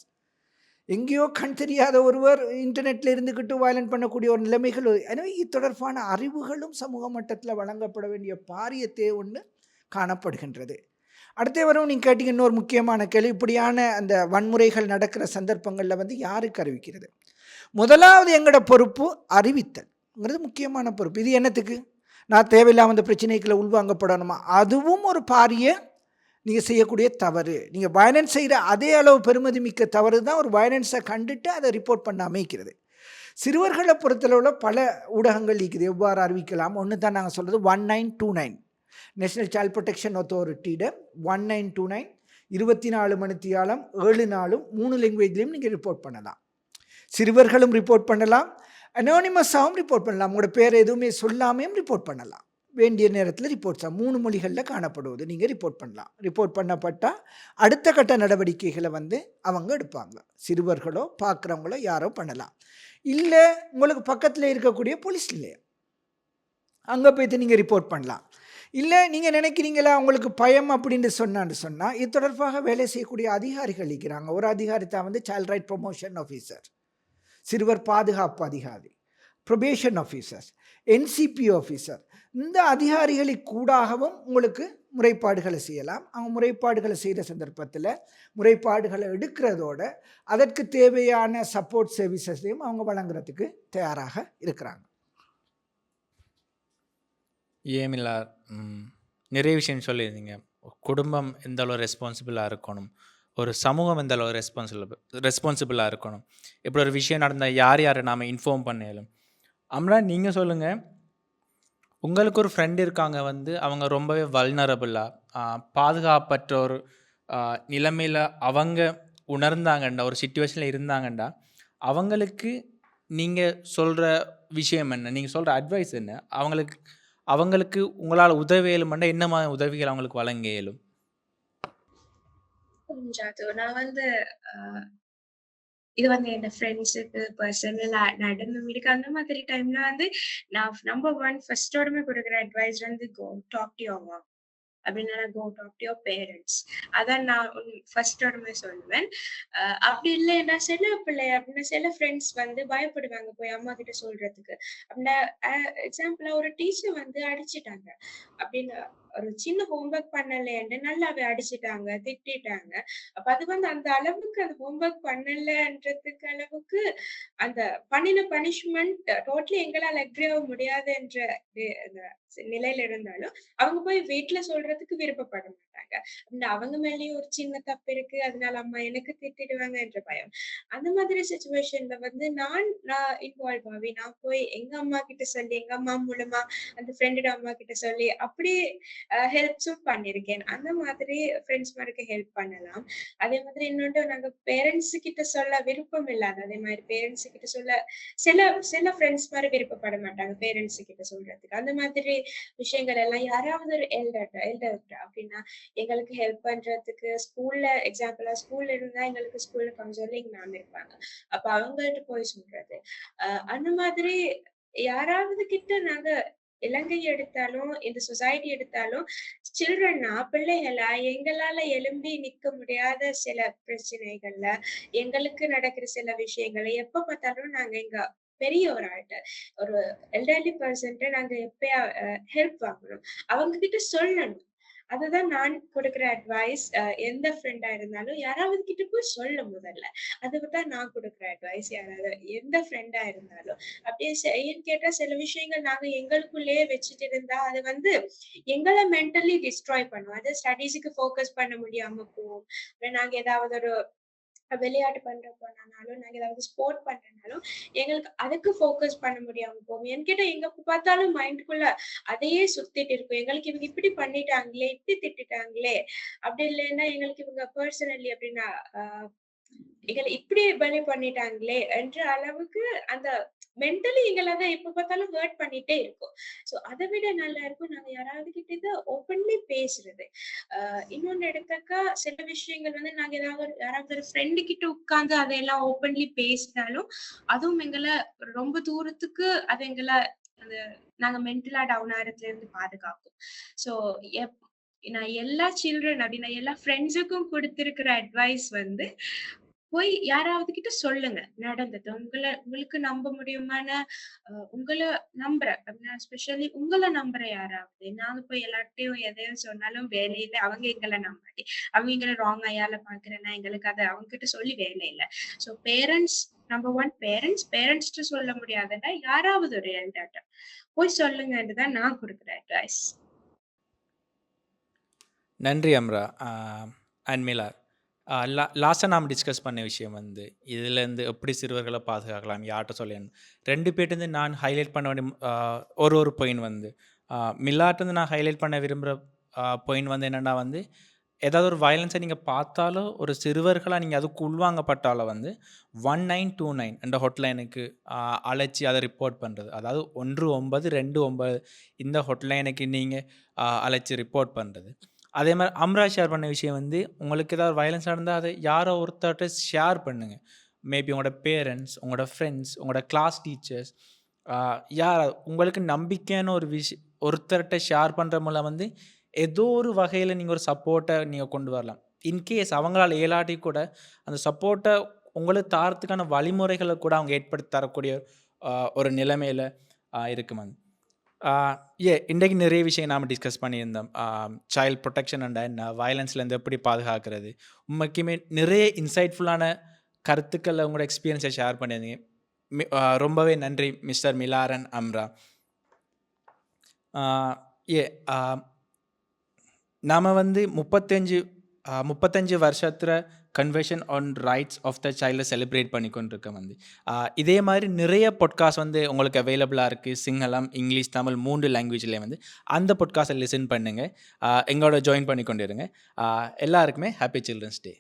எங்கேயோ கண் தெரியாத ஒருவர் இன்டர்நெட்டில் இருந்துக்கிட்டு வயலன்ட் பண்ணக்கூடிய ஒரு நிலைமைகள். எனவே இது தொடர்பான அறிவுகளும் சமூக மட்டத்தில் வழங்கப்பட வேண்டிய பாரியத்தே ஒன்று காணப்படுகின்றது. அடுத்த வரும் நீங்கள் கேட்டீங்க இன்னொரு முக்கியமான கேள்வி, இப்படியான அந்த வன்முறைகள் நடக்கிற சந்தர்ப்பங்களில் யாருக்கு அறிவிக்கிறது. முதலாவது எங்களோட பொறுப்பு அறிவித்தல்ங்கிறது முக்கியமான பொறுப்பு. இது என்னத்துக்கு, நான் தேவையில்லாமல் அந்த பிரச்சனைகளை உள்வாங்கப்படணுமா, அதுவும் ஒரு பாரிய நீங்கள் செய்யக்கூடிய தவறு. நீங்கள் வயலன்ஸ் செய்கிற அதே அளவு பெருமதி மிக்க தவறு தான் ஒரு வயலன்ஸை கண்டுட்டு அதை ரிப்போர்ட் பண்ண அமைக்கிறது. சிறுவர்களை பொறுத்தளவில் பல ஊடகங்கள் இருக்குது, எவ்வாறு அறிவிக்கலாம். ஒன்று தான் நாங்கள் சொல்கிறது 1929 நேஷனல் சைல்ட் ப்ரொடெக்ஷன் அத்தாரிட்டியோட 1929 24 மணித்தியாலம் 7 நாளும் 3 லாங்குவேஜ்லேயும் நீங்கள் ரிப்போர்ட் பண்ணலாம். சிறுவர்களும் ரிப்போர்ட் பண்ணலாம், அனோனிமஸாகவும் ரிப்போர்ட் பண்ணலாம், உங்களோட பேர் எதுவுமே சொல்லாமையும் ரிப்போர்ட் பண்ணலாம். வேண்டிய நேரத்தில் ரிப்போர்ட்ஸாக 3 மொழிகளில் காணப்படுவது நீங்கள் ரிப்போர்ட் பண்ணலாம். ரிப்போர்ட் பண்ணப்பட்டால் அடுத்த கட்ட நடவடிக்கைகளை வந்து அவங்க எடுப்பாங்க. சிறுவர்களோ பார்க்குறவங்களோ யாரோ பண்ணலாம். இல்லை உங்களுக்கு பக்கத்தில் இருக்கக்கூடிய போலீஸ் நிலையம் அங்கே போய்த்து நீங்கள் ரிப்போர்ட் பண்ணலாம். இல்லை நீங்கள் நினைக்கிறீங்களா உங்களுக்கு பயம் அப்படின்னு சொன்னால் இது தொடர்பாக வேலை செய்யக்கூடிய அதிகாரிகள் இருக்கிறாங்க. ஒரு அதிகாரி தான் வந்து சைல்ட் ரைட் ப்ரொமோஷன் ஆஃபீஸர், சிறுவர் பாதுகாப்பு அதிகாரி, ப்ரொபேஷன் ஆஃபீஸர், என்சிபி ஆஃபீஸர். இந்த அதிகாரிகளுக்கு கூடாகவும் உங்களுக்கு முறைப்பாடுகளை செய்யலாம். அவங்க முறைப்பாடுகளை செய்கிற சந்தர்ப்பத்தில் முறைப்பாடுகளை எடுக்கிறதோட அதற்கு தேவையான சப்போர்ட் சர்வீசஸையும் அவங்க வழங்குறதுக்கு தயாராக இருக்கிறாங்க. ஏமில்லா நிறைய விஷயம் சொல்லியிருந்தீங்க. குடும்பம் எந்த அளவு ரெஸ்பான்சிபிளாக இருக்கணும், ஒரு சமூகம் எந்த அளவு ரெஸ்பான்சிபிளாக இருக்கணும், இப்படி ஒரு விஷயம் நடந்தால் யார் யாரை நாம் இன்ஃபார்ம் பண்ணலும். அம்னா நீங்கள் சொல்லுங்கள், உங்களுக்கு ஒரு ஃப்ரெண்ட் இருக்காங்க வந்து அவங்க ரொம்பவே வல்னரபுளாக பாதுகாப்பற்ற ஒரு நிலைமையில் அவங்க உணர்ந்தாங்கண்டா, ஒரு சுச்சுவேஷனில் இருந்தாங்கண்டா, அவங்களுக்கு நீங்கள் சொல்கிற விஷயம் என்ன, நீங்கள் சொல்கிற அட்வைஸ் என்ன, அவங்களுக்கு உங்களால் உதவி இயலுமெண்டா என்ன மாதிரி உதவிகள் அவங்களுக்கு வழங்க இயலும்? நான் வந்து இது வந்து என் ஃப்ரெண்ட்ஸுக்கு பர்சனலா நடந்த வீடுக்கு அந்த மாதிரி டைம்ல வந்து நான் நம்பர் 1 ஃபர்ஸ்டோடமே கொடுக்குற அட்வைஸ் வந்து go talk to your mom அப்படின்னா go talk to your parents. அதான் நான் ஃபர்ஸ்டோடமே சொல்லுவேன். அப்படி இல்லைன்னா சில பிள்ளை அப்படின்னா சில ஃப்ரெண்ட்ஸ் வந்து பயப்படுவாங்க போய் அம்மா கிட்ட சொல்றதுக்கு. அப்படின்னா எக்ஸாம்பிளா ஒரு டீச்சர் வந்து அடிச்சிட்டாங்க அப்படின்னு, ஒரு சின்ன ஹோம்ஒர்க் பண்ணலன்னு நல்லாவே அடிச்சிட்டாங்க, திட்டிட்டாங்க. அப்ப அது வந்து அந்த அளவுக்கு அந்த ஹோம்ஒர்க் பண்ணலன்றதுக்கு அளவுக்கு அந்த பண்ணின பனிஷ்மெண்ட் டோட்டலி எங்களால அக்ரி ஆக முடியாதுன்ற நிலையில இருந்தாலும் அவங்க போய் வீட்டுல சொல்றதுக்கு விருப்பப்பட மாட்டாங்க. அவங்க மேலேயும் ஒரு சின்ன தப்பு இருக்கு, அதனால அம்மா எனக்கு திட்டிடுவாங்க என்ற பயம். அந்த மாதிரி சிச்சுவேஷன்ல வந்து நான் இன்வால்வ் ஆகி நான் போய் எங்க அம்மா கிட்ட சொல்லி, எங்க அம்மா மூலமா அந்த ஃப்ரெண்டோட அம்மா கிட்ட சொல்லி அப்படி ஹெல்ப்ஸும் பண்ணிருக்கேன். அந்த மாதிரி ஃப்ரெண்ட்ஸ் மாதிரி ஹெல்ப் பண்ணலாம். அதே மாதிரி இன்னொன்று, நாங்க பேரண்ட்ஸ் கிட்ட சொல்ல விருப்பம் இல்லாத, அதே மாதிரி பேரண்ட்ஸ் கிட்ட சொல்ல சில ஃப்ரெண்ட்ஸ் மாதிரி விருப்பப்பட மாட்டாங்க பேரண்ட்ஸ் கிட்ட சொல்றதுக்கு. அந்த மாதிரி விஷயங்கள் எல்லாம் யாராவது ஒரு எல்டர் அப்படின்னா எங்களுக்கு ஹெல்ப் பண்றதுக்கு ஸ்கூல்ல இருந்தா எங்களுக்கு ஸ்கூல்ல கவுன்சிலிங் மேம் இருப்பாங்க. அப்ப அவங்கள்ட்ட போய் சொல்றது. அந்த மாதிரி யாராவது கிட்ட நாங்க இலங்கை எடுத்தாலும் இந்த சொசைட்டி எடுத்தாலும் சில்ட்ரன்னா பிள்ளைகளா எங்களால எழும்பி நிக்க முடியாத சில பிரச்சனைகள்ல எங்களுக்கு நடக்கிற சில விஷயங்களை எப்ப பார்த்தாலும் நாங்க எங்க பெரிய ஒரு ஆள்கிட்ட, ஒரு எல்டர்லி பர்சன்ட்ட நாங்க எப்பயா ஹெல்ப் வாங்கணும், அவங்க கிட்ட சொல்லணும். அதுதான் நான் கொடுக்குற அட்வைஸ். எந்த ஃப்ரெண்டா இருந்தாலும் யாராவது கிட்ட போய் சொல்ல முதல்ல. அதுதான் நான் கொடுக்குற அட்வைஸ். யாராவது எந்த ஃப்ரெண்டா இருந்தாலும் அப்படியே ஏன்னு கேட்டா சில விஷயங்கள் நாங்க எங்களுக்குள்ளேயே வச்சுட்டு இருந்தா அது வந்து எங்களை மென்டலி டிஸ்ட்ராய் பண்ணும். அது ஸ்டடீஸுக்கு ஃபோக்கஸ் பண்ண முடியாம போகும். நாங்க ஏதாவது ஒரு விளையாட்டு பண்றப்போனாலும், நாங்க ஏதாவது ஸ்போர்ட் பண்றனாலும் எங்களுக்கு அதுக்கு ஃபோக்கஸ் பண்ண முடியாம போகும். என்கிட்ட எங்க பார்த்தாலும் மைண்டுக்குள்ள அதையே சுத்திட்டு இருக்கும். எங்களுக்கு இவங்க இப்படி பண்ணிட்டாங்களே, இப்படி திட்டிட்டாங்களே, அப்படி இல்லைன்னா எங்களுக்கு இவங்க பர்சனலி அப்படின்னா எங்களை இப்படி பலி பண்ணிட்டாங்களே என்ற அளவுக்கு அந்த மென்டலி எங்களை தான் எப்ப பார்த்தாலும் ஹர்ட் பண்ணிட்டே இருக்கும். சோ அதை விட நல்லா இருக்கும் நாங்க யாராவது கிட்ட இதை ஓப்பன்லி பேசுறது. இன்னொன்னு எடுத்தாக்கா சில விஷயங்கள் வந்து நாங்க யாராவது ஒரு ஃப்ரெண்டு கிட்ட உட்கார்ந்து அதையெல்லாம் ஓப்பன்லி பேசினாலும் அதுவும் எங்களை ரொம்ப தூரத்துக்கு அது எங்களை அந்த நாங்க மென்டலா டவுன் ஆகிறதுல இருந்து பாதுகாக்கும். சோ நான் எல்லா சில்ட்ரன் அப்படின்னா எல்லா ஃப்ரெண்ட்ஸுக்கும் கொடுத்திருக்கிற அட்வைஸ் வந்து போய் யாராவது கிட்ட சொல்லுங்க நடந்தது. உங்களுக்கு நம்ப முடியுமான உங்களை நம்புற அப்படின்னா ஸ்பெஷலி உங்களை நம்புற யாராவது. நாங்க போய் எல்லார்ட்டையும் எதையும் சொன்னாலும் வேலையில அவங்க எங்களை நம்பாட்டி அவங்க எங்களை ராங் ஐயால பாக்குறேன்னா எங்களுக்கு அதை அவங்க கிட்ட சொல்லி வேலை இல்லை. சோ பேரண்ட்ஸ் நம்பர் 1 பேரண்ட்ஸ்ட்டு சொல்ல முடியாதுன்னா யாராவது ஒரு எல்டர்ட்ட போய் சொல்லுங்கன்னுதான் நான் கொடுக்குற அட்வைஸ். நன்றி அம்ரா அண்ட் மிலார். லாஸ்ட்டாக நாம் டிஸ்கஸ் பண்ண விஷயம் வந்து இதுலேருந்து எப்படி சிறுவர்களை பாதுகாக்கலாம், யார்கிட்ட சொல்லணும். 2 பேர்ட்டேருந்து நான் ஹைலைட் பண்ண வேண்டிய ஒரு பாயிண்ட் வந்து மில்லாட்டேருந்து நான் ஹைலைட் பண்ண விரும்புகிற பாயிண்ட் வந்து என்னென்னா வந்து ஏதாவது ஒரு வயலன்ஸை நீங்கள் பார்த்தாலோ ஒரு சிறுவர்களாக நீங்கள் அதுக்கு உள்வாங்கப்பட்டாலோ வந்து 1929 என்ற ஹாட்லைனுக்கு அழைச்சி அதை ரிப்போர்ட் பண்ணுறது. அதாவது 1929 இந்த ஹாட்லைனுக்கு நீங்கள் அழைச்சி ரிப்போர்ட் பண்ணுறது. அதே மாதிரி அம்ரா ஷேர் பண்ண விஷயம் வந்து உங்களுக்கு ஏதாவது வயலன்ஸ் நடந்தால் அதை யாரோ ஒருத்தர்கிட்ட ஷேர் பண்ணுங்கள். மேபி உங்களோட பேரண்ட்ஸ், உங்களோட ஃப்ரெண்ட்ஸ், உங்களோட கிளாஸ் டீச்சர்ஸ், யார் உங்களுக்கு நம்பிக்கையான ஒரு ஒருத்தர்கிட்ட ஷேர் பண்ணுற மூலம் வந்து ஏதோ ஒரு வகையில் நீங்கள் ஒரு சப்போர்ட்டை நீங்கள் கொண்டு வரலாம். இன்கேஸ் அவங்களால இயலாட்டி கூட அந்த சப்போர்ட்டை உங்களுக்கு தாரத்துக்கான வழிமுறைகளை கூட அவங்க ஏற்படுத்தி தரக்கூடிய ஒரு நிலைமையில் இருக்குமா. இன்றைக்கு நிறைய விஷயம் நாம் டிஸ்கஸ் பண்ணியிருந்தோம். சைல்ட் ப்ரொடெக்ஷன் அண்ட் என்ன, வயலன்ஸ்லேருந்து எப்படி பாதுகாக்கிறது, உண்மைக்குமே நிறைய இன்சைட்ஃபுல்லான கருத்துக்களை உங்களோட எக்ஸ்பீரியன்ஸை ஷேர் பண்ணியிருந்தீங்க. ரொம்பவே நன்றி மிஸ்டர் மிலாரன் அம்ரா. நாம் வந்து 35 வருஷத்தில் convention on rights of the சைல்டை செலிப்ரேட் பண்ணி கொண்டிருக்கேன் வந்து. இதே மாதிரி நிறைய பாட்காஸ்ட் வந்து உங்களுக்கு அவைலபிளாக இருக்குது. சிங்களம், இங்கிலீஷ், தமிழ் 3 லாங்குவேஜ்லேயே வந்து அந்த பாட்காஸ்ட்டை லிசன் பண்ணுங்கள். எங்களோட ஜாயின் பண்ணி கொண்டு இருங்க. எல்லாருக்குமே ஹாப்பி சில்ட்ரன்ஸ் டே.